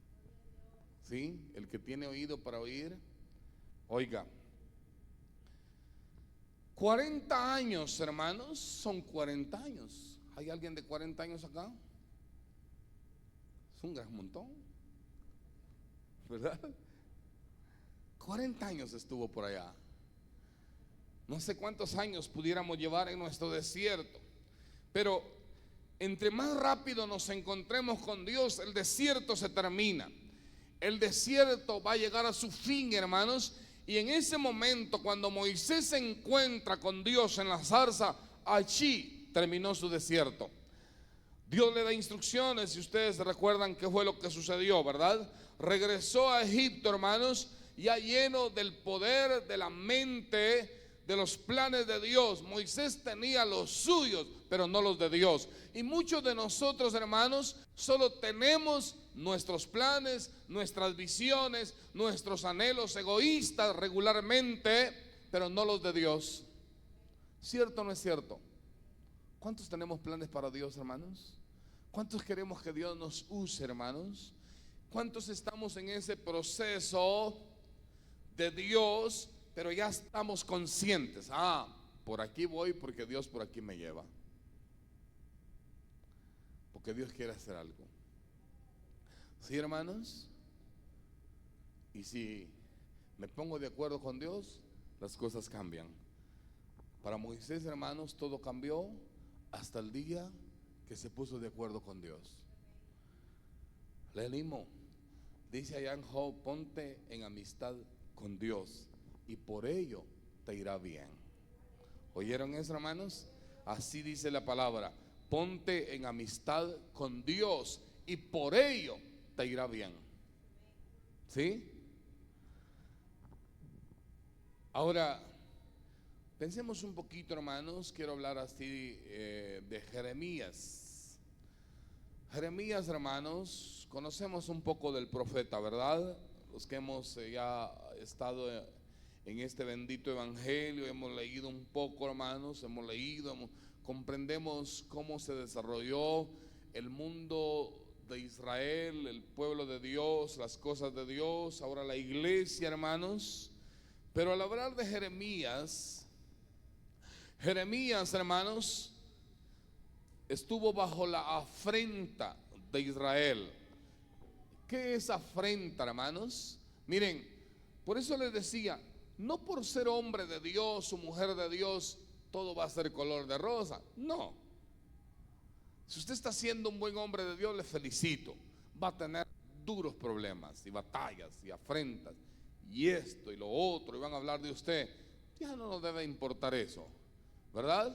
¿Sí? El que tiene oído para oír, oiga. 40 años, hermanos, son 40 años. ¿Hay alguien de 40 años acá? Es un gran montón, ¿verdad? 40 años estuvo por allá. No sé cuántos años pudiéramos llevar en nuestro desierto, pero entre más rápido nos encontremos con Dios, el desierto se termina. El desierto va a llegar a su fin, hermanos. Y en ese momento, cuando Moisés se encuentra con Dios en la zarza, allí terminó su desierto. Dios le da instrucciones, y ustedes recuerdan qué fue lo que sucedió, ¿verdad? Regresó a Egipto, hermanos, ya lleno del poder de la mente de los planes de Dios. Moisés tenía los suyos, pero no los de Dios. Y muchos de nosotros, hermanos, solo tenemos nuestros planes, nuestras visiones, nuestros anhelos egoístas regularmente, pero no los de Dios. ¿Cierto o no es cierto? ¿Cuántos tenemos planes para Dios, hermanos? ¿Cuántos queremos que Dios nos use, hermanos? ¿Cuántos estamos en ese proceso de Dios, pero ya estamos conscientes? Por aquí voy porque Dios por aquí me lleva. Porque Dios quiere hacer algo. ¿Sí, hermanos? Y si me pongo de acuerdo con Dios, las cosas cambian. Para Moisés, hermanos, todo cambió hasta el día que se puso de acuerdo con Dios. Le animo. Dice allá en Job: ponte en amistad con Dios y por ello te irá bien. ¿Oyeron eso, hermanos? Así dice la palabra: ponte en amistad con Dios y por ello te irá bien. ¿Sí? Ahora, pensemos un poquito, hermanos. Quiero hablar así de Jeremías. Jeremías, hermanos, conocemos un poco del profeta, ¿verdad? Los que hemos ya estado en este bendito evangelio, hemos leído un poco, hermanos, comprendemos cómo se desarrolló el mundo de Israel, el pueblo de Dios, las cosas de Dios, ahora la iglesia, hermanos. Pero al hablar de Jeremías, hermanos, estuvo bajo la afrenta de Israel. ¿Qué es afrenta, hermanos? Miren, por eso les decía, no por ser hombre de Dios o mujer de Dios todo va a ser color de rosa. No. Si usted está siendo un buen hombre de Dios, le felicito. Va a tener duros problemas y batallas y afrentas y esto y lo otro, y van a hablar de usted. Ya no nos debe importar eso, ¿verdad?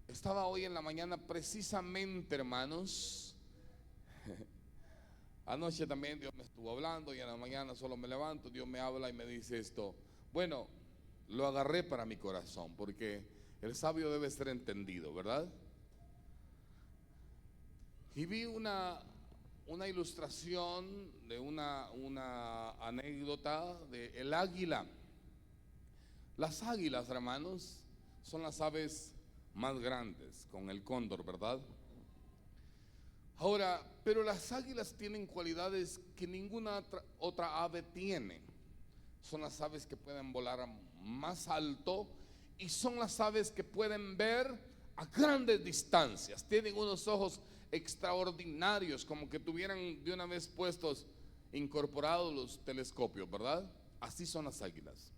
Estaba hoy en la mañana precisamente, hermanos. Anoche también Dios me estuvo hablando y en la mañana solo me levanto, Dios me habla y me dice esto. Bueno, lo agarré para mi corazón porque el sabio debe ser entendido, ¿verdad? Y vi una ilustración de una anécdota de el águila. Las águilas, hermanos, son las aves más grandes, con el cóndor, ¿verdad? Ahora, pero las águilas tienen cualidades que ninguna otra ave tiene. Son las aves que pueden volar más alto y son las aves que pueden ver a grandes distancias. Tienen unos ojos extraordinarios, como que tuvieran de una vez puestos, incorporados los telescopios, ¿verdad? Así son las águilas.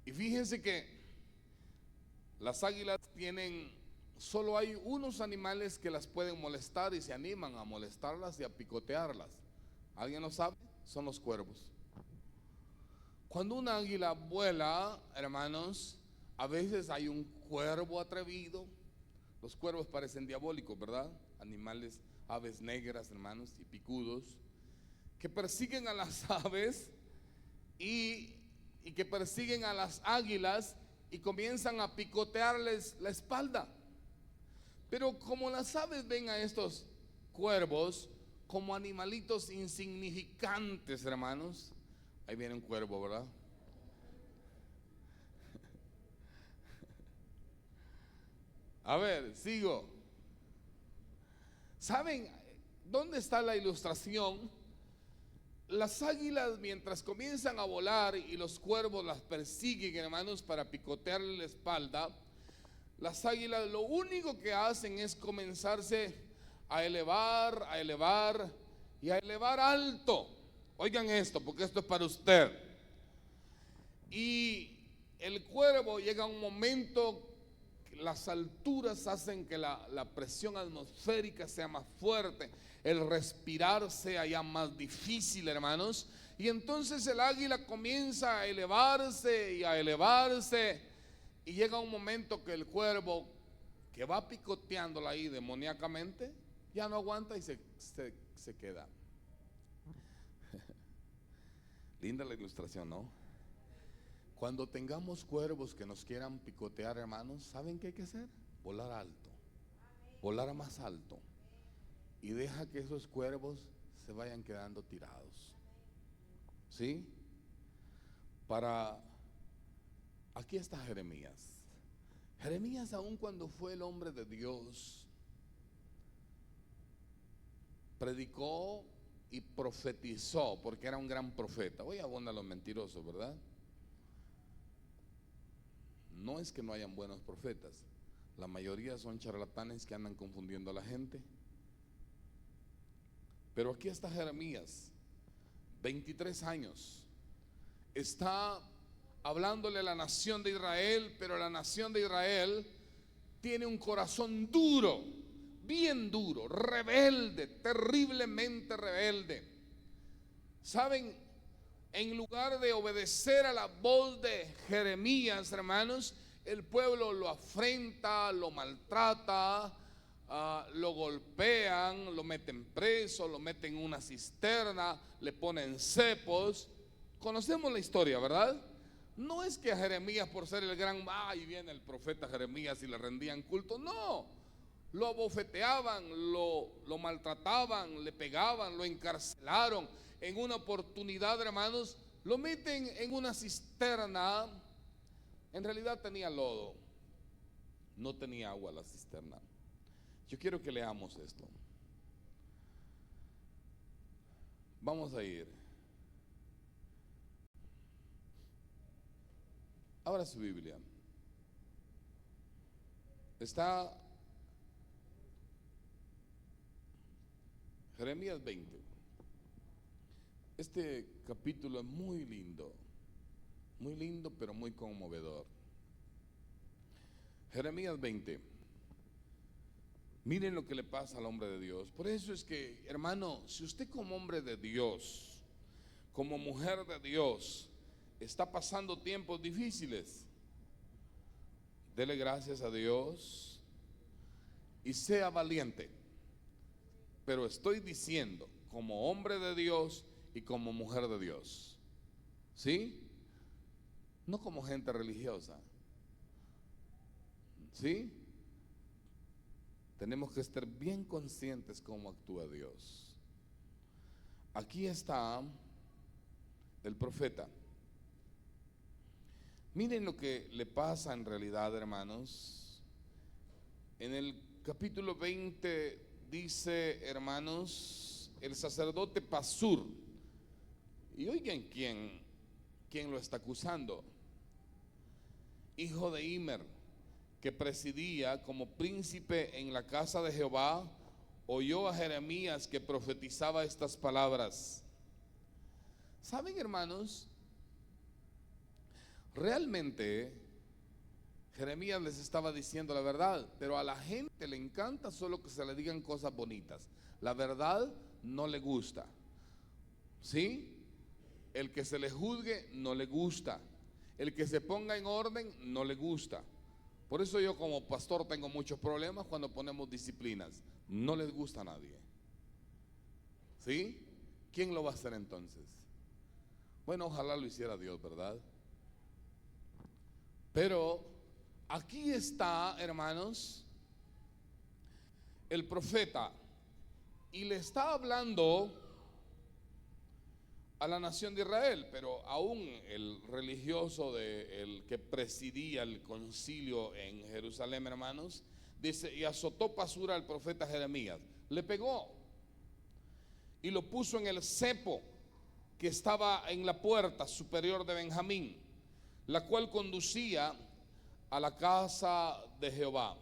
Y fíjense que las águilas solo hay unos animales que las pueden molestar y se animan a molestarlas y a picotearlas. ¿Alguien lo sabe? Son los cuervos. Cuando una águila vuela, hermanos, a veces hay un cuervo atrevido. Los cuervos parecen diabólicos, ¿verdad? Animales, aves negras, hermanos, y picudos, que persiguen a las aves y que persiguen a las águilas y comienzan a picotearles la espalda. Pero como las aves ven a estos cuervos como animalitos insignificantes, hermanos, ahí viene un cuervo, ¿verdad? A ver, sigo. ¿Saben dónde está la ilustración? Las águilas, mientras comienzan a volar y los cuervos las persiguen, hermanos, para picotearle la espalda, las águilas lo único que hacen es comenzarse a elevar y a elevar alto. Oigan esto, porque esto es para usted. Y el cuervo llega a un momento, las alturas hacen que la presión atmosférica sea más fuerte, el respirar sea ya más difícil, hermanos. Y entonces el águila comienza a elevarse y a elevarse, y llega un momento que el cuervo, que va picoteándola ahí demoníacamente, ya no aguanta y se queda. Linda la ilustración, ¿no? Cuando tengamos cuervos que nos quieran picotear, hermanos, ¿saben qué hay que hacer? Volar alto, volar más alto, y deja que esos cuervos se vayan quedando tirados. ¿Sí? Aquí está Jeremías. Jeremías, aun cuando fue el hombre de Dios, predicó y profetizó, porque era un gran profeta. Hoy abundan los mentirosos, ¿verdad? No es que no hayan buenos profetas, la mayoría son charlatanes que andan confundiendo a la gente. Pero aquí está Jeremías, 23 años, está hablándole a la nación de Israel, pero la nación de Israel tiene un corazón duro, bien duro, rebelde, terriblemente rebelde. ¿Saben? En lugar de obedecer a la voz de Jeremías, hermanos, el pueblo lo afrenta, lo maltrata, lo golpean, lo meten preso, lo meten en una cisterna, le ponen cepos. Conocemos la historia, ¿verdad? No es que a Jeremías, por ser el gran, ahí viene el profeta Jeremías, y le rendían culto. No, lo abofeteaban, lo maltrataban, le pegaban, lo encarcelaron. En una oportunidad, hermanos, lo meten en una cisterna. En realidad tenía lodo, no tenía agua la cisterna. Yo quiero que leamos esto. Vamos a ir. Abra su Biblia. Está Jeremías 20. Este capítulo es muy lindo, pero muy conmovedor. Jeremías 20. Miren lo que le pasa al hombre de Dios. Por eso es que, hermano, si usted como hombre de Dios, como mujer de Dios, está pasando tiempos difíciles, dele gracias a Dios y sea valiente. Pero estoy diciendo, como hombre de Dios y como mujer de Dios, ¿sí? No como gente religiosa, ¿sí? Tenemos que estar bien conscientes cómo actúa Dios. Aquí está el profeta. Miren lo que le pasa en realidad, hermanos. En el capítulo 20 dice, hermanos, el sacerdote Pasur. Y oigan quién lo está acusando. Hijo de Immer, que presidía como príncipe en la casa de Jehová, oyó a Jeremías que profetizaba estas palabras. ¿Saben, hermanos? Realmente Jeremías les estaba diciendo la verdad, pero a la gente le encanta solo que se le digan cosas bonitas. La verdad no le gusta, ¿sí? El que se le juzgue no le gusta, el que se ponga en orden no le gusta. Por eso yo como pastor tengo muchos problemas cuando ponemos disciplinas. No les gusta a nadie, ¿sí? ¿Quién lo va a hacer entonces? Bueno, ojalá lo hiciera Dios, ¿verdad? Pero aquí está, hermanos, el profeta, y le está hablando a la nación de Israel, pero aún el religioso el que presidía el concilio en Jerusalén, hermanos, dice, y azotó Pasur al profeta Jeremías, le pegó y lo puso en el cepo que estaba en la puerta superior de Benjamín, la cual conducía a la casa de Jehová.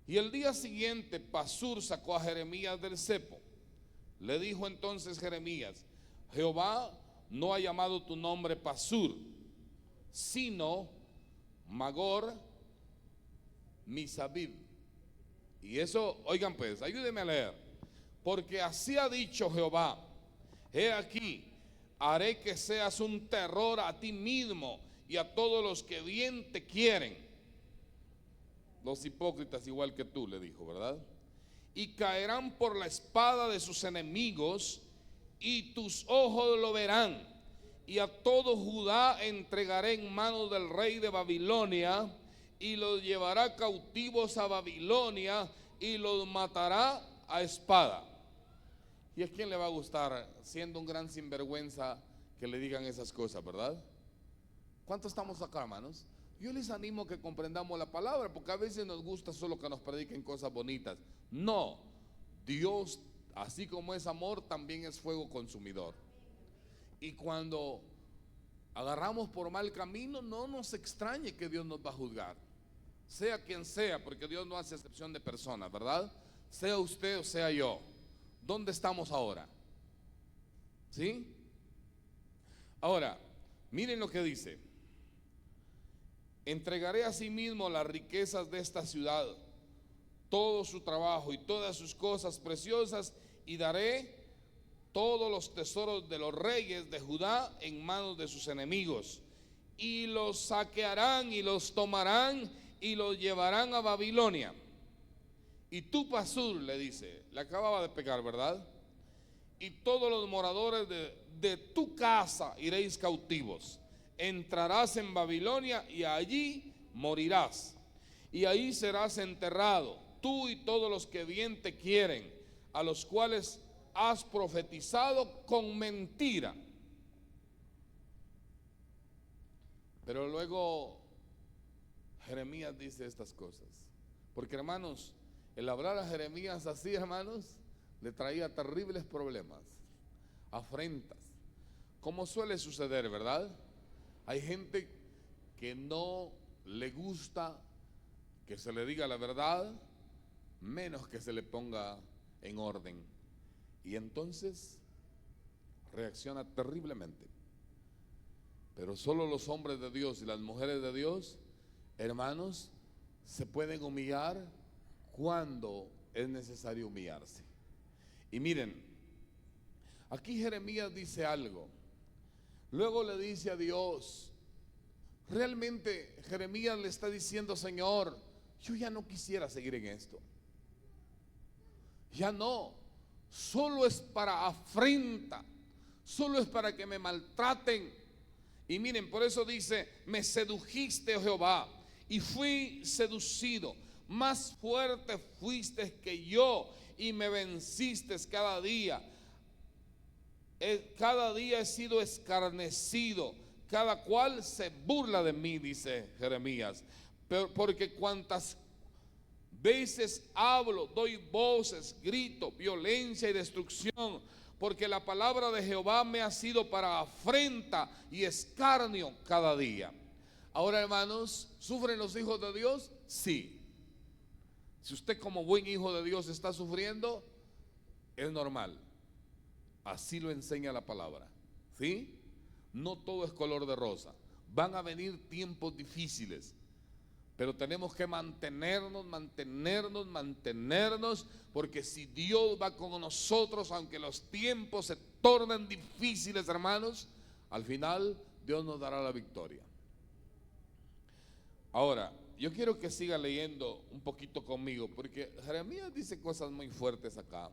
Y el día siguiente Pasur sacó a Jeremías del cepo. Le dijo entonces Jeremías, Jehová no ha llamado tu nombre Pasur, sino Magor Misabib. Y eso, oigan pues, ayúdenme a leer. Porque así ha dicho Jehová, he aquí, haré que seas un terror a ti mismo y a todos los que bien te quieren. Los hipócritas igual que tú, le dijo, ¿verdad? Y caerán por la espada de sus enemigos, y tus ojos lo verán, y a todo Judá entregaré en manos del rey de Babilonia, y los llevará cautivos a Babilonia, y los matará a espada. ¿Y a quién le va a gustar, siendo un gran sinvergüenza, que le digan esas cosas, verdad? ¿Cuántos estamos acá, hermanos? Yo les animo a que comprendamos la palabra, porque a veces nos gusta solo que nos prediquen cosas bonitas. No, Dios, así como es amor, también es fuego consumidor. Y cuando agarramos por mal camino, no nos extrañe que Dios nos va a juzgar, sea quien sea, porque Dios no hace excepción de personas, ¿verdad? Sea usted o sea yo. ¿Dónde estamos ahora? ¿Sí? Ahora, miren lo que dice: entregaré a sí mismo las riquezas de esta ciudad, todo su trabajo y todas sus cosas preciosas, y daré todos los tesoros de los reyes de Judá en manos de sus enemigos, y los saquearán y los tomarán y los llevarán a Babilonia. Y tú, Pasur, le dice, le acababa de pegar, ¿verdad? Y todos los moradores de tu casa iréis cautivos. Entrarás en Babilonia y allí morirás, y ahí serás enterrado, tú y todos los que bien te quieren, a los cuales has profetizado con mentira. Pero luego Jeremías dice estas cosas, porque, hermanos, el hablar a Jeremías así, hermanos, le traía terribles problemas, afrentas, como suele suceder, ¿verdad? Hay gente que no le gusta que se le diga la verdad, menos que se le ponga en orden, y entonces reacciona terriblemente. Pero solo los hombres de Dios y las mujeres de Dios, hermanos, se pueden humillar cuando es necesario humillarse. Y miren, aquí Jeremías dice algo. Luego le dice a Dios, realmente Jeremías le está diciendo: Señor, yo ya no quisiera seguir en esto. Ya no, solo es para afrenta, solo es para que me maltraten. Y miren, por eso dice: me sedujiste, oh Jehová, y fui seducido. Más fuerte fuiste que yo y me venciste cada día. Cada día he sido escarnecido, cada cual se burla de mí, dice Jeremías. Porque cuantas veces hablo, doy voces, grito, violencia y destrucción, porque la palabra de Jehová me ha sido para afrenta y escarnio cada día. Ahora, hermanos, ¿sufren los hijos de Dios? Sí. Si usted como buen hijo de Dios está sufriendo, es normal. Así lo enseña la palabra, ¿sí? No todo es color de rosa. Van a venir tiempos difíciles, pero tenemos que mantenernos, porque si Dios va con nosotros, aunque los tiempos se tornen difíciles, hermanos, al final Dios nos dará la victoria. Ahora, yo quiero que siga leyendo un poquito conmigo, porque Jeremías dice cosas muy fuertes acá.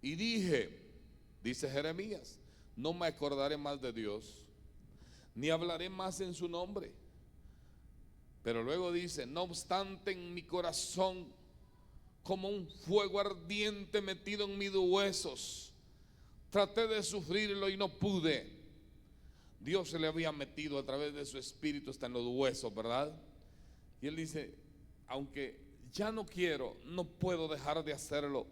Y dice Jeremías, no me acordaré más de Dios, ni hablaré más en su nombre. Pero luego dice, no obstante, en mi corazón, como un fuego ardiente metido en mis huesos, traté de sufrirlo y no pude. Dios se le había metido a través de su espíritu hasta en los huesos, ¿verdad? Y él dice, aunque ya no quiero, no puedo dejar de hacerlo,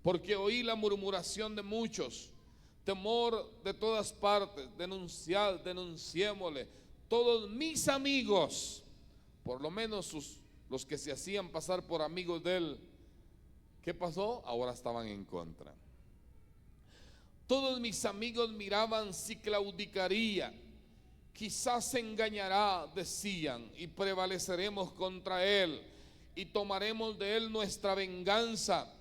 porque oí la murmuración de muchos, temor de todas partes, denunciémosle. Todos mis amigos, por lo menos los que se hacían pasar por amigos de él, ¿qué pasó? Ahora estaban en contra. Todos mis amigos miraban si claudicaría. Quizás se engañará, decían, y prevaleceremos contra él y tomaremos de él nuestra venganza.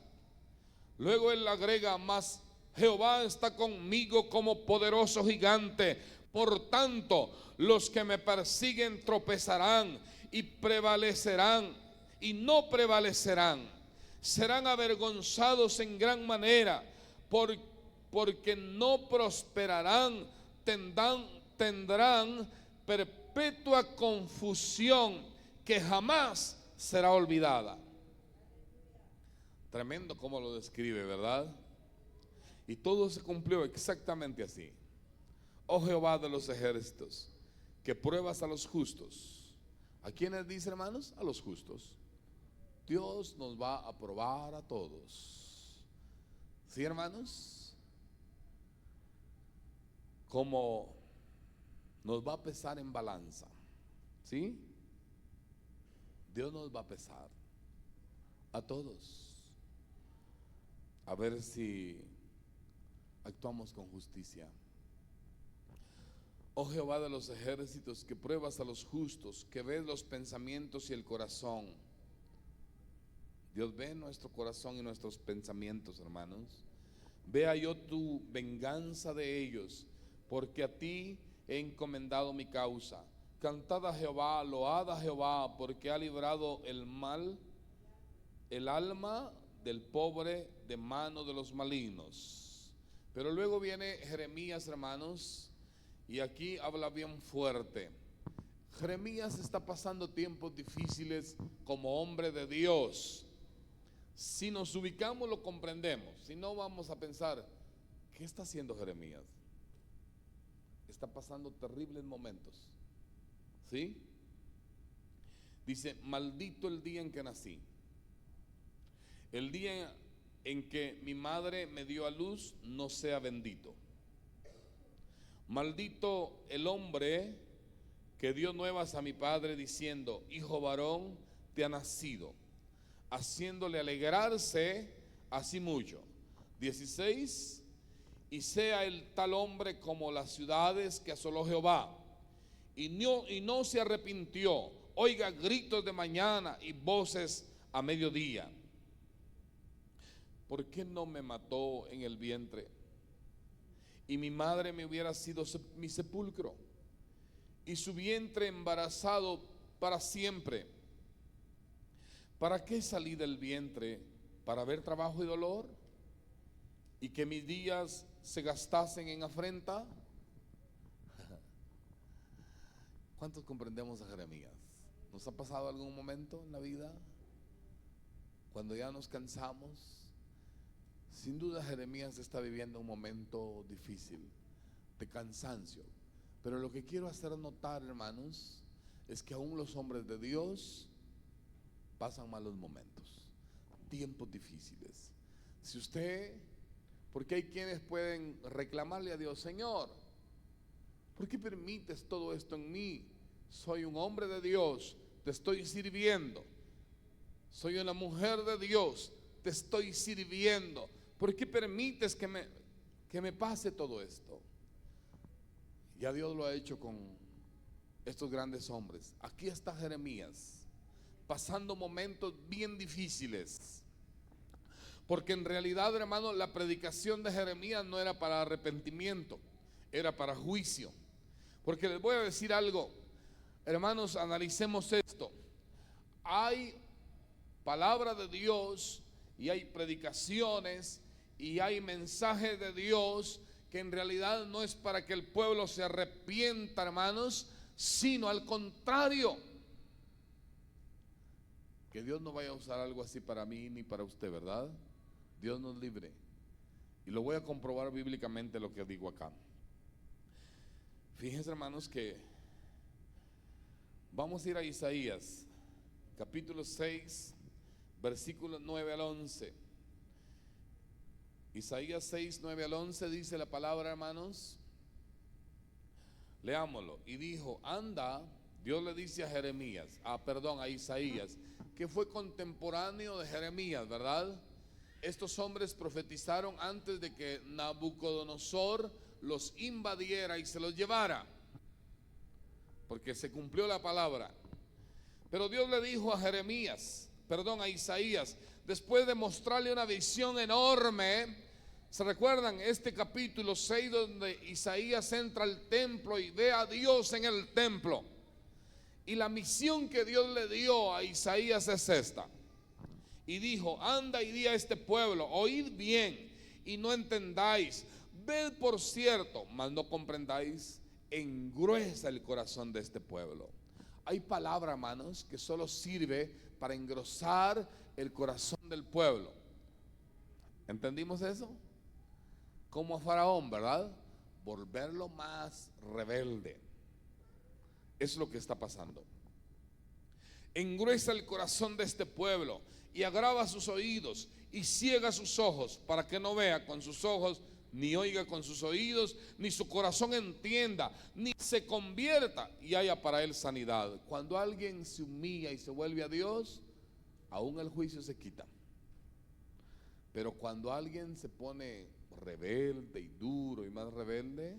Luego él agrega, mas Jehová está conmigo como poderoso gigante. Por tanto, los que me persiguen tropezarán y prevalecerán y no prevalecerán. Serán avergonzados en gran manera, porque no prosperarán tendrán perpetua confusión que jamás será olvidada. Tremendo como lo describe, ¿verdad? Y todo se cumplió exactamente así. Oh Jehová de los ejércitos, que pruebas a los justos. ¿A quiénes dice, hermanos? A los justos. Dios nos va a probar a todos. ¿Sí, hermanos? Como nos va a pesar en balanza. ¿Sí? Dios nos va a pesar a todos. A ver si actuamos con justicia. Oh Jehová de los ejércitos, que pruebas a los justos, que ves los pensamientos y el corazón. Dios ve nuestro corazón y nuestros pensamientos, hermanos. Vea yo tu venganza de ellos, porque a ti he encomendado mi causa. Cantad a Jehová, load a Jehová, porque ha librado el alma del pobre de mano de los malignos. Pero luego viene Jeremías, hermanos, y aquí habla bien fuerte. Jeremías está pasando tiempos difíciles como hombre de Dios. Si nos ubicamos lo comprendemos, si no vamos a pensar, ¿qué está haciendo Jeremías? Está pasando terribles momentos. ¿Sí? Dice, maldito el día en que nací, el día en que mi madre me dio a luz no sea bendito. Maldito el hombre que dio nuevas a mi padre diciendo, hijo varón te ha nacido, haciéndole alegrarse así mucho. 16, y sea el tal hombre como las ciudades que asoló Jehová, y no se arrepintió. Oiga gritos de mañana y voces a mediodía. ¿Por qué no me mató en el vientre? Y mi madre me hubiera sido mi sepulcro, y su vientre embarazado para siempre. ¿Para qué salí del vientre? ¿Para ver trabajo y dolor? ¿Y que mis días se gastasen en afrenta? ¿Cuántos comprendemos a Jeremías? ¿Nos ha pasado algún momento en la vida cuando ya nos cansamos? Sin duda Jeremías está viviendo un momento difícil, de cansancio. Pero lo que quiero hacer notar, hermanos, es que aún los hombres de Dios pasan malos momentos, tiempos difíciles. Si usted, porque hay quienes pueden reclamarle a Dios, Señor, ¿por qué permites todo esto en mí? Soy un hombre de Dios, te estoy sirviendo. Soy una mujer de Dios, te estoy sirviendo. ¿Por qué permites que me pase todo esto? Ya Dios lo ha hecho con estos grandes hombres. Aquí está Jeremías, pasando momentos bien difíciles. Porque en realidad, hermano, la predicación de Jeremías no era para arrepentimiento, era para juicio. Porque les voy a decir algo, hermanos, analicemos esto. Hay palabra de Dios y hay predicaciones y hay mensajes de Dios que en realidad no es para que el pueblo se arrepienta, hermanos, sino al contrario. Que Dios no vaya a usar algo así para mí ni para usted, ¿verdad? Dios nos libre. Y lo voy a comprobar bíblicamente lo que digo acá. Fíjense, hermanos, que vamos a ir a Isaías, capítulo 6, versículos 9 al 11. Isaías 6, 9 al 11 dice la palabra, hermanos. Leámoslo. Y dijo, anda, Dios le dice a Jeremías, a Isaías, que fue contemporáneo de Jeremías, ¿verdad? Estos hombres profetizaron antes de que Nabucodonosor los invadiera y se los llevara, porque se cumplió la palabra. Pero Dios le dijo a Isaías, después de mostrarle una visión enorme. ¿Se recuerdan este capítulo 6 donde Isaías entra al templo y ve a Dios en el templo? Y la misión que Dios le dio a Isaías es esta. Y dijo, anda y di a este pueblo, oíd bien y no entendáis. Ved por cierto, mas no comprendáis, engruesa el corazón de este pueblo. Hay palabra, hermanos, que solo sirve para engrosar el corazón del pueblo. ¿Entendimos eso? Como a Faraón, ¿verdad? Volverlo más rebelde. Eso es lo que está pasando. Engruesa el corazón de este pueblo y agrava sus oídos y ciega sus ojos, para que no vea con sus ojos, ni oiga con sus oídos, ni su corazón entienda, ni se convierta y haya para él sanidad. Cuando alguien se humilla y se vuelve a Dios, aún el juicio se quita. Pero cuando alguien se pone rebelde y duro y más rebelde,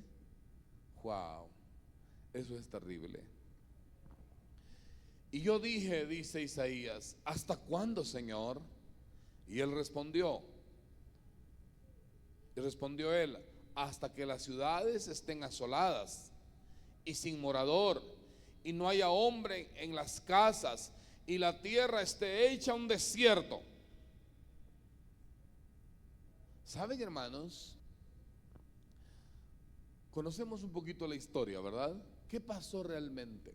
wow, eso es terrible. Y yo dije, dice Isaías, ¿hasta cuándo, Señor? Y él respondió, hasta que las ciudades estén asoladas y sin morador, y no haya hombre en las casas, y la tierra esté hecha un desierto. ¿Saben, hermanos? Conocemos un poquito la historia, ¿verdad? ¿Qué pasó realmente?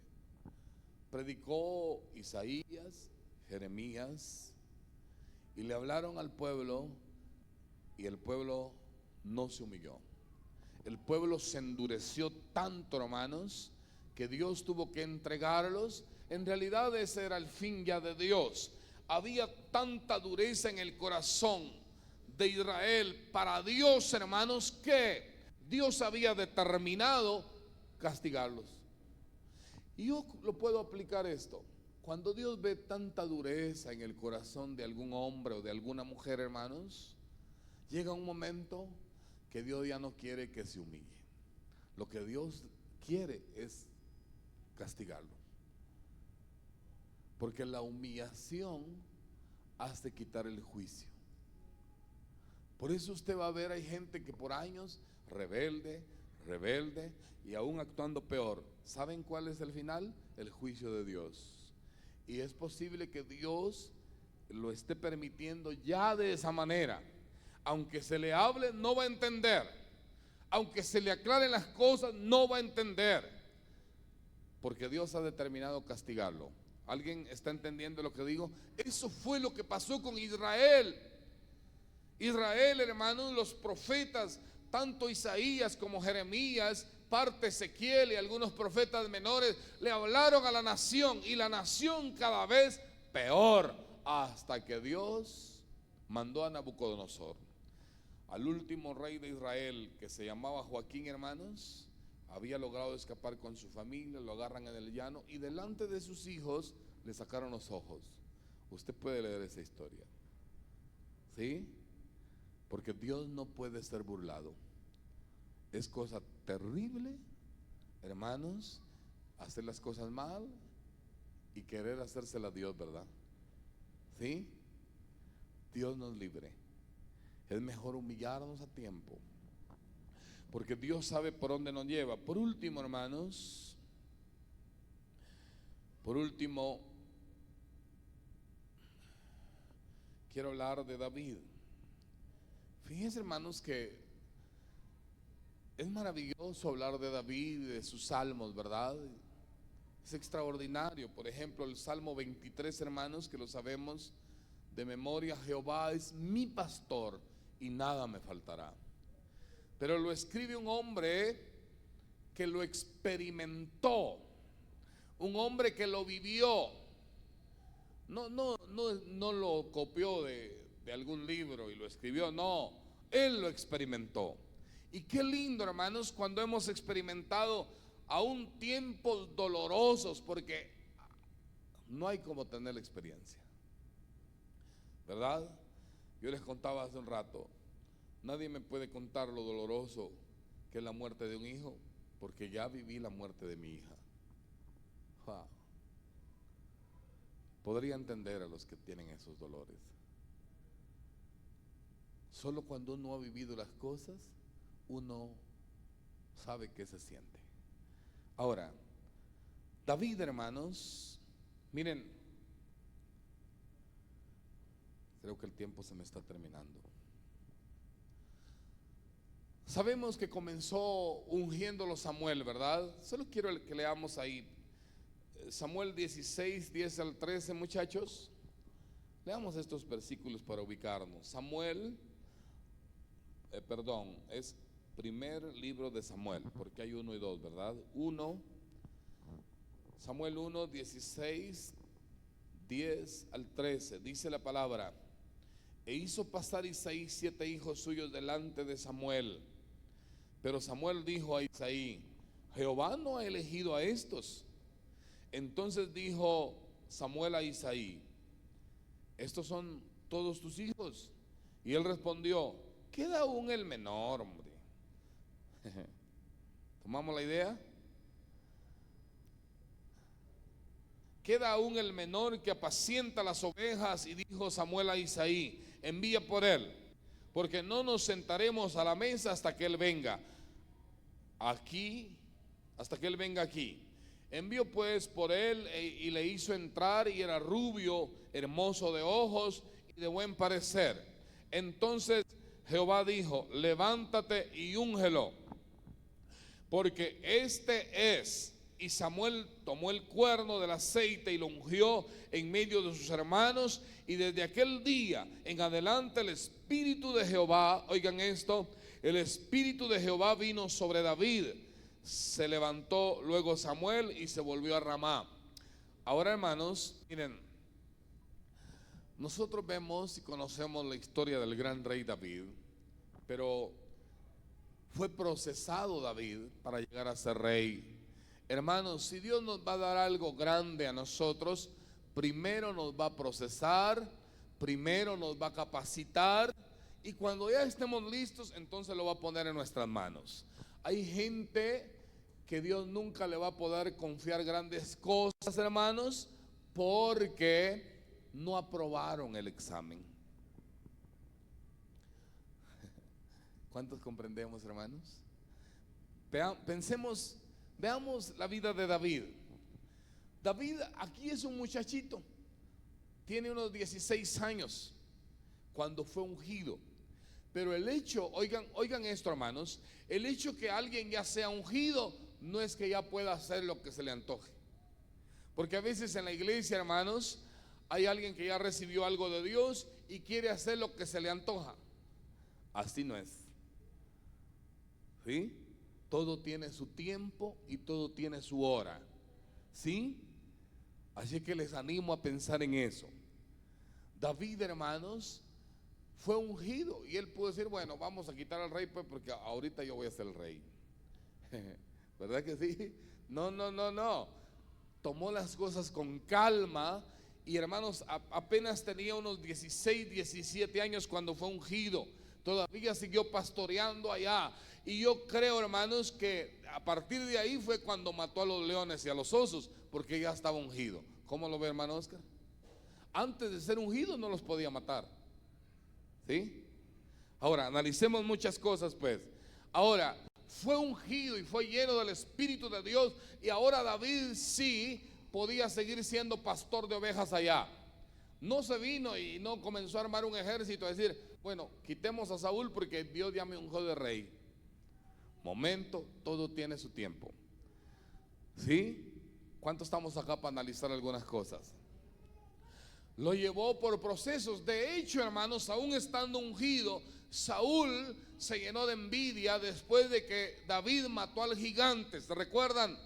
Predicó Isaías, Jeremías, y le hablaron al pueblo, y el pueblo no se humilló. El pueblo se endureció tanto, hermanos, que Dios tuvo que entregarlos. En realidad ese era el fin ya de Dios. Había tanta dureza en el corazón de Israel para Dios, hermanos, que Dios había determinado castigarlos. Y yo lo puedo aplicar esto. Cuando Dios ve tanta dureza en el corazón de algún hombre o de alguna mujer, hermanos, llega un momento que Dios ya no quiere que se humille. Lo que Dios quiere es castigarlo. Porque la humillación hace quitar el juicio. Por eso usted va a ver, hay gente que por años rebelde, y aún actuando peor. ¿Saben cuál es el final? El juicio de Dios. Y es posible que Dios lo esté permitiendo ya de esa manera. Aunque se le hable, no va a entender. Aunque se le aclaren las cosas, no va a entender. Porque Dios ha determinado castigarlo. ¿Alguien está entendiendo lo que digo? Eso fue lo que pasó con Israel. Israel, hermanos, los profetas, tanto Isaías como Jeremías, parte Ezequiel y algunos profetas menores, le hablaron a la nación, y la nación cada vez peor, hasta que Dios mandó a Nabucodonosor, al último rey de Israel, que se llamaba Joaquín, hermanos. Había logrado escapar con su familia, lo agarran en el llano y delante de sus hijos le sacaron los ojos. Usted puede leer esa historia, ¿sí? Porque Dios no puede ser burlado. Es cosa terrible, hermanos, hacer las cosas mal y querer hacérsela a Dios, ¿verdad? ¿Sí? Dios nos libre. Es mejor humillarnos a tiempo, porque Dios sabe por dónde nos lleva. Por último, hermanos, quiero hablar de David. Fíjense, hermanos, que es maravilloso hablar de David y de sus salmos, ¿verdad? Es extraordinario. Por ejemplo, el Salmo 23, hermanos, que lo sabemos de memoria: Jehová es mi pastor y nada me faltará. Pero lo escribe un hombre que lo experimentó, un hombre que lo vivió. No lo copió de algún libro y lo escribió, no, él lo experimentó. Y qué lindo, hermanos, cuando hemos experimentado aún tiempos dolorosos, porque no hay como tener la experiencia, ¿verdad? Yo les contaba hace un rato, nadie me puede contar lo doloroso que es la muerte de un hijo, porque ya viví la muerte de mi hija. Podría entender a los que tienen esos dolores. Solo cuando uno ha vivido las cosas, uno sabe qué se siente. Ahora, David, hermanos, miren, creo que el tiempo se me está terminando. Sabemos que comenzó ungiéndolo Samuel, ¿verdad? Solo quiero que leamos ahí Samuel 16, 10 al 13, muchachos. Leamos estos versículos para ubicarnos. Samuel, es primer libro de Samuel, porque hay 1 y 2, ¿verdad? Samuel 1, 16, 10 al 13. Dice la palabra: e hizo pasar Isaí 7 hijos suyos delante de Samuel. Pero Samuel dijo a Isaí: Jehová no ha elegido a estos. Entonces dijo Samuel a Isaí: estos son todos tus hijos. Y él respondió: queda aún el menor, hombre. ¿Tomamos la idea? Queda aún el menor que apacienta las ovejas. Y dijo Samuel a Isaí: envía por él, porque no nos sentaremos a la mesa hasta que él venga aquí. Envió pues por él y le hizo entrar, y era rubio, hermoso de ojos y de buen parecer. Entonces Jehová dijo: levántate y úngelo, porque este es. Y Samuel tomó el cuerno del aceite y lo ungió en medio de sus hermanos. Y desde aquel día en adelante el Espíritu de Jehová, oigan esto, el Espíritu de Jehová vino sobre David. Se levantó luego Samuel y se volvió a Ramá. Ahora, hermanos, miren, nosotros vemos y conocemos la historia del gran rey David, pero fue procesado David para llegar a ser rey. Hermanos, si Dios nos va a dar algo grande a nosotros, primero nos va a procesar, primero nos va a capacitar, y cuando ya estemos listos, entonces lo va a poner en nuestras manos. Hay gente que Dios nunca le va a poder confiar grandes cosas, hermanos, porque no aprobaron el examen. ¿Cuántos comprendemos, hermanos? Veamos la vida de David. David aquí es un muchachito, tiene unos 16 años cuando fue ungido. Pero el hecho, oigan esto, hermanos, el hecho que alguien ya sea ungido no es que ya pueda hacer lo que se le antoje. Porque a veces en la iglesia, hermanos, hay alguien que ya recibió algo de Dios y quiere hacer lo que se le antoja. Así no es. ¿Sí? Todo tiene su tiempo y todo tiene su hora. ¿Sí? Así que les animo a pensar en eso. David, hermanos, fue ungido y él pudo decir: bueno, vamos a quitar al rey, pues, porque ahorita yo voy a ser el rey. ¿Verdad que sí? No. Tomó las cosas con calma. Y, hermanos, apenas tenía unos 16, 17 años cuando fue ungido. Todavía siguió pastoreando allá. Y yo creo, hermanos, que a partir de ahí fue cuando mató a los leones y a los osos, porque ya estaba ungido. ¿Cómo lo ve, hermano Oscar? Antes de ser ungido no los podía matar. ¿Sí? Ahora, analicemos muchas cosas, pues. Ahora, fue ungido y fue lleno del Espíritu de Dios. Y ahora David sí podía seguir siendo pastor de ovejas allá. No se vino y no comenzó a armar un ejército a decir: bueno, quitemos a Saúl porque Dios ya me ungió de rey. Momento, todo tiene su tiempo. ¿Sí? ¿Cuántos estamos acá para analizar algunas cosas? Lo llevó por procesos. De hecho, hermanos, aún estando ungido, Saúl se llenó de envidia después de que David mató al gigante. ¿Se recuerdan?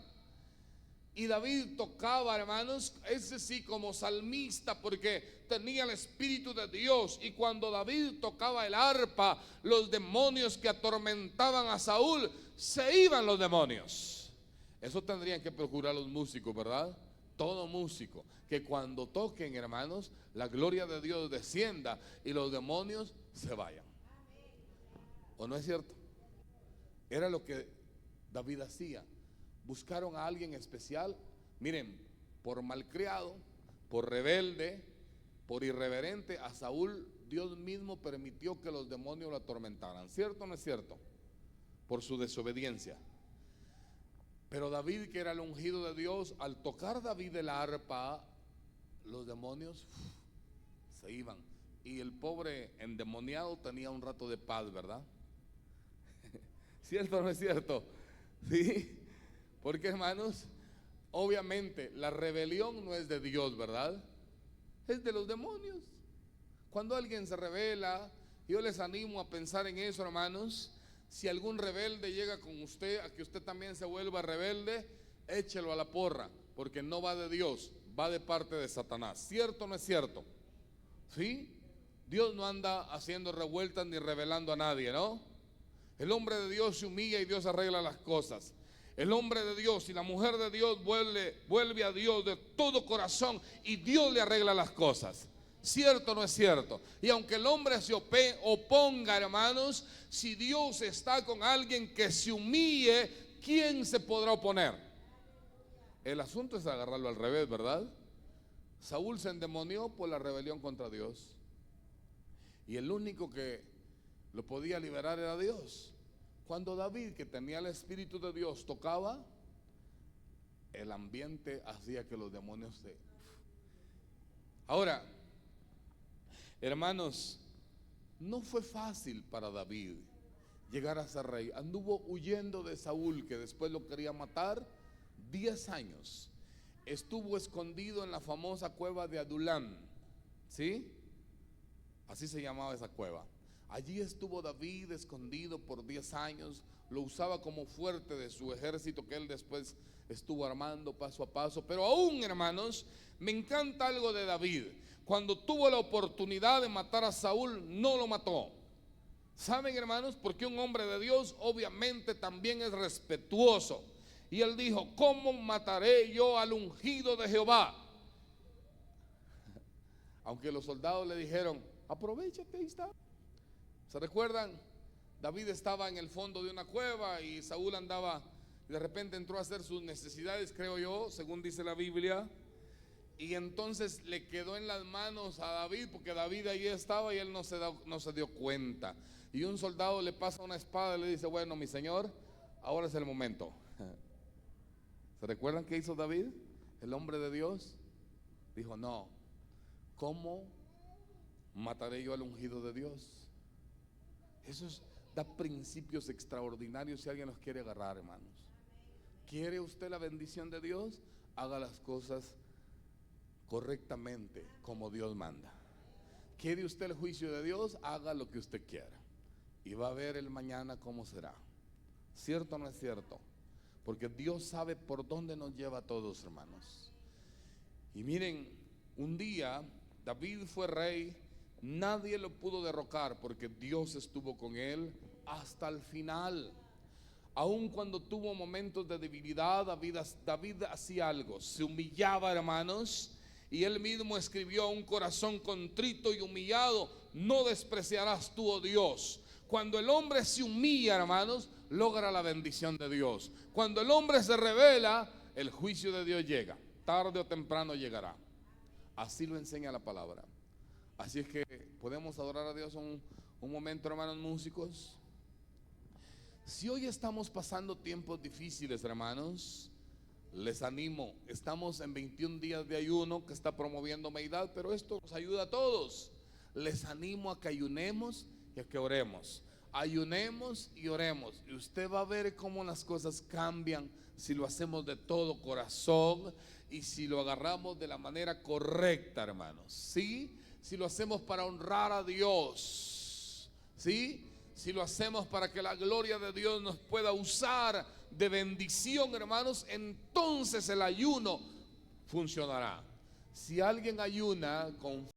Y David tocaba, hermanos, ese sí, como salmista, porque tenía el Espíritu de Dios. Y cuando David tocaba el arpa, los demonios que atormentaban a Saúl, se iban los demonios. Eso tendrían que procurar los músicos, ¿verdad? Todo músico, que cuando toquen, hermanos, la gloria de Dios descienda y los demonios se vayan. ¿O no es cierto? Era lo que David hacía. Buscaron a alguien especial. Miren, por malcriado, por rebelde, por irreverente, a Saúl Dios mismo permitió que los demonios lo atormentaran. ¿Cierto o no es cierto? Por su desobediencia. Pero David, que era el ungido de Dios, al tocar David el arpa, los demonios se iban. Y el pobre endemoniado tenía un rato de paz, ¿verdad? ¿Cierto o no es cierto? ¿Sí? Porque, hermanos, obviamente la rebelión no es de Dios, ¿verdad? Es de los demonios. Cuando alguien se rebela, yo les animo a pensar en eso, hermanos. Si algún rebelde llega con usted, a que usted también se vuelva rebelde, échelo a la porra, porque no va de Dios, va de parte de Satanás. ¿Cierto o no es cierto? ¿Sí? Dios no anda haciendo revueltas ni rebelando a nadie, ¿no? El hombre de Dios se humilla y Dios arregla las cosas. El hombre de Dios y la mujer de Dios vuelve a Dios de todo corazón y Dios le arregla las cosas. ¿Cierto o no es cierto? Y aunque el hombre se oponga, hermanos, si Dios está con alguien que se humille, ¿quién se podrá oponer? El asunto es agarrarlo al revés, ¿verdad? Saúl se endemonió por la rebelión contra Dios. Y el único que lo podía liberar era Dios. Cuando David, que tenía el Espíritu de Dios, tocaba, el ambiente hacía que los demonios se... Ahora, hermanos, no fue fácil para David llegar a ser rey. Anduvo huyendo de Saúl, que después lo quería matar, 10 años. Estuvo escondido en la famosa cueva de Adulán, ¿sí? Así se llamaba esa cueva. Allí estuvo David escondido por 10 años. Lo usaba como fuerte de su ejército que él después estuvo armando paso a paso. Pero aún, hermanos, me encanta algo de David. Cuando tuvo la oportunidad de matar a Saúl, no lo mató. ¿Saben, hermanos? Porque un hombre de Dios obviamente también es respetuoso. Y él dijo: ¿cómo mataré yo al ungido de Jehová? Aunque los soldados le dijeron: aprovéchate, ahí está. ¿Se recuerdan? David estaba en el fondo de una cueva y Saúl andaba, y de repente entró a hacer sus necesidades, creo yo, según dice la Biblia. Y entonces le quedó en las manos a David, porque David ahí estaba y él no se dio cuenta. Y un soldado le pasa una espada y le dice: bueno, mi señor, ahora es el momento. ¿Se recuerdan qué hizo David? El hombre de Dios dijo: no, ¿cómo mataré yo al ungido de Dios? Eso da principios extraordinarios si alguien los quiere agarrar, hermanos. ¿Quiere usted la bendición de Dios? Haga las cosas correctamente como Dios manda. ¿Quiere usted el juicio de Dios? Haga lo que usted quiera y va a ver el mañana cómo será. ¿Cierto o no es cierto? Porque Dios sabe por dónde nos lleva a todos, hermanos. Y miren, un día David fue rey. Nadie lo pudo derrocar porque Dios estuvo con él hasta el final. Aun cuando tuvo momentos de debilidad, David hacía algo, se humillaba, hermanos, y él mismo escribió: un corazón contrito y humillado no despreciarás tú, oh Dios. Cuando el hombre se humilla, hermanos, logra la bendición de Dios. Cuando el hombre se revela, el juicio de Dios llega, tarde o temprano llegará. Así lo enseña la palabra. Así es que podemos adorar a Dios un momento, hermanos músicos. Si hoy estamos pasando tiempos difíciles, hermanos, les animo. Estamos en 21 días de ayuno que está promoviendo Meidad, pero esto nos ayuda a todos. Les animo a que ayunemos y a que oremos. Ayunemos y oremos, y usted va a ver cómo las cosas cambian si lo hacemos de todo corazón y si lo agarramos de la manera correcta, hermanos. ¿Sí? Si lo hacemos para honrar a Dios, ¿sí? Si lo hacemos para que la gloria de Dios nos pueda usar de bendición, hermanos, entonces el ayuno funcionará. Si alguien ayuna con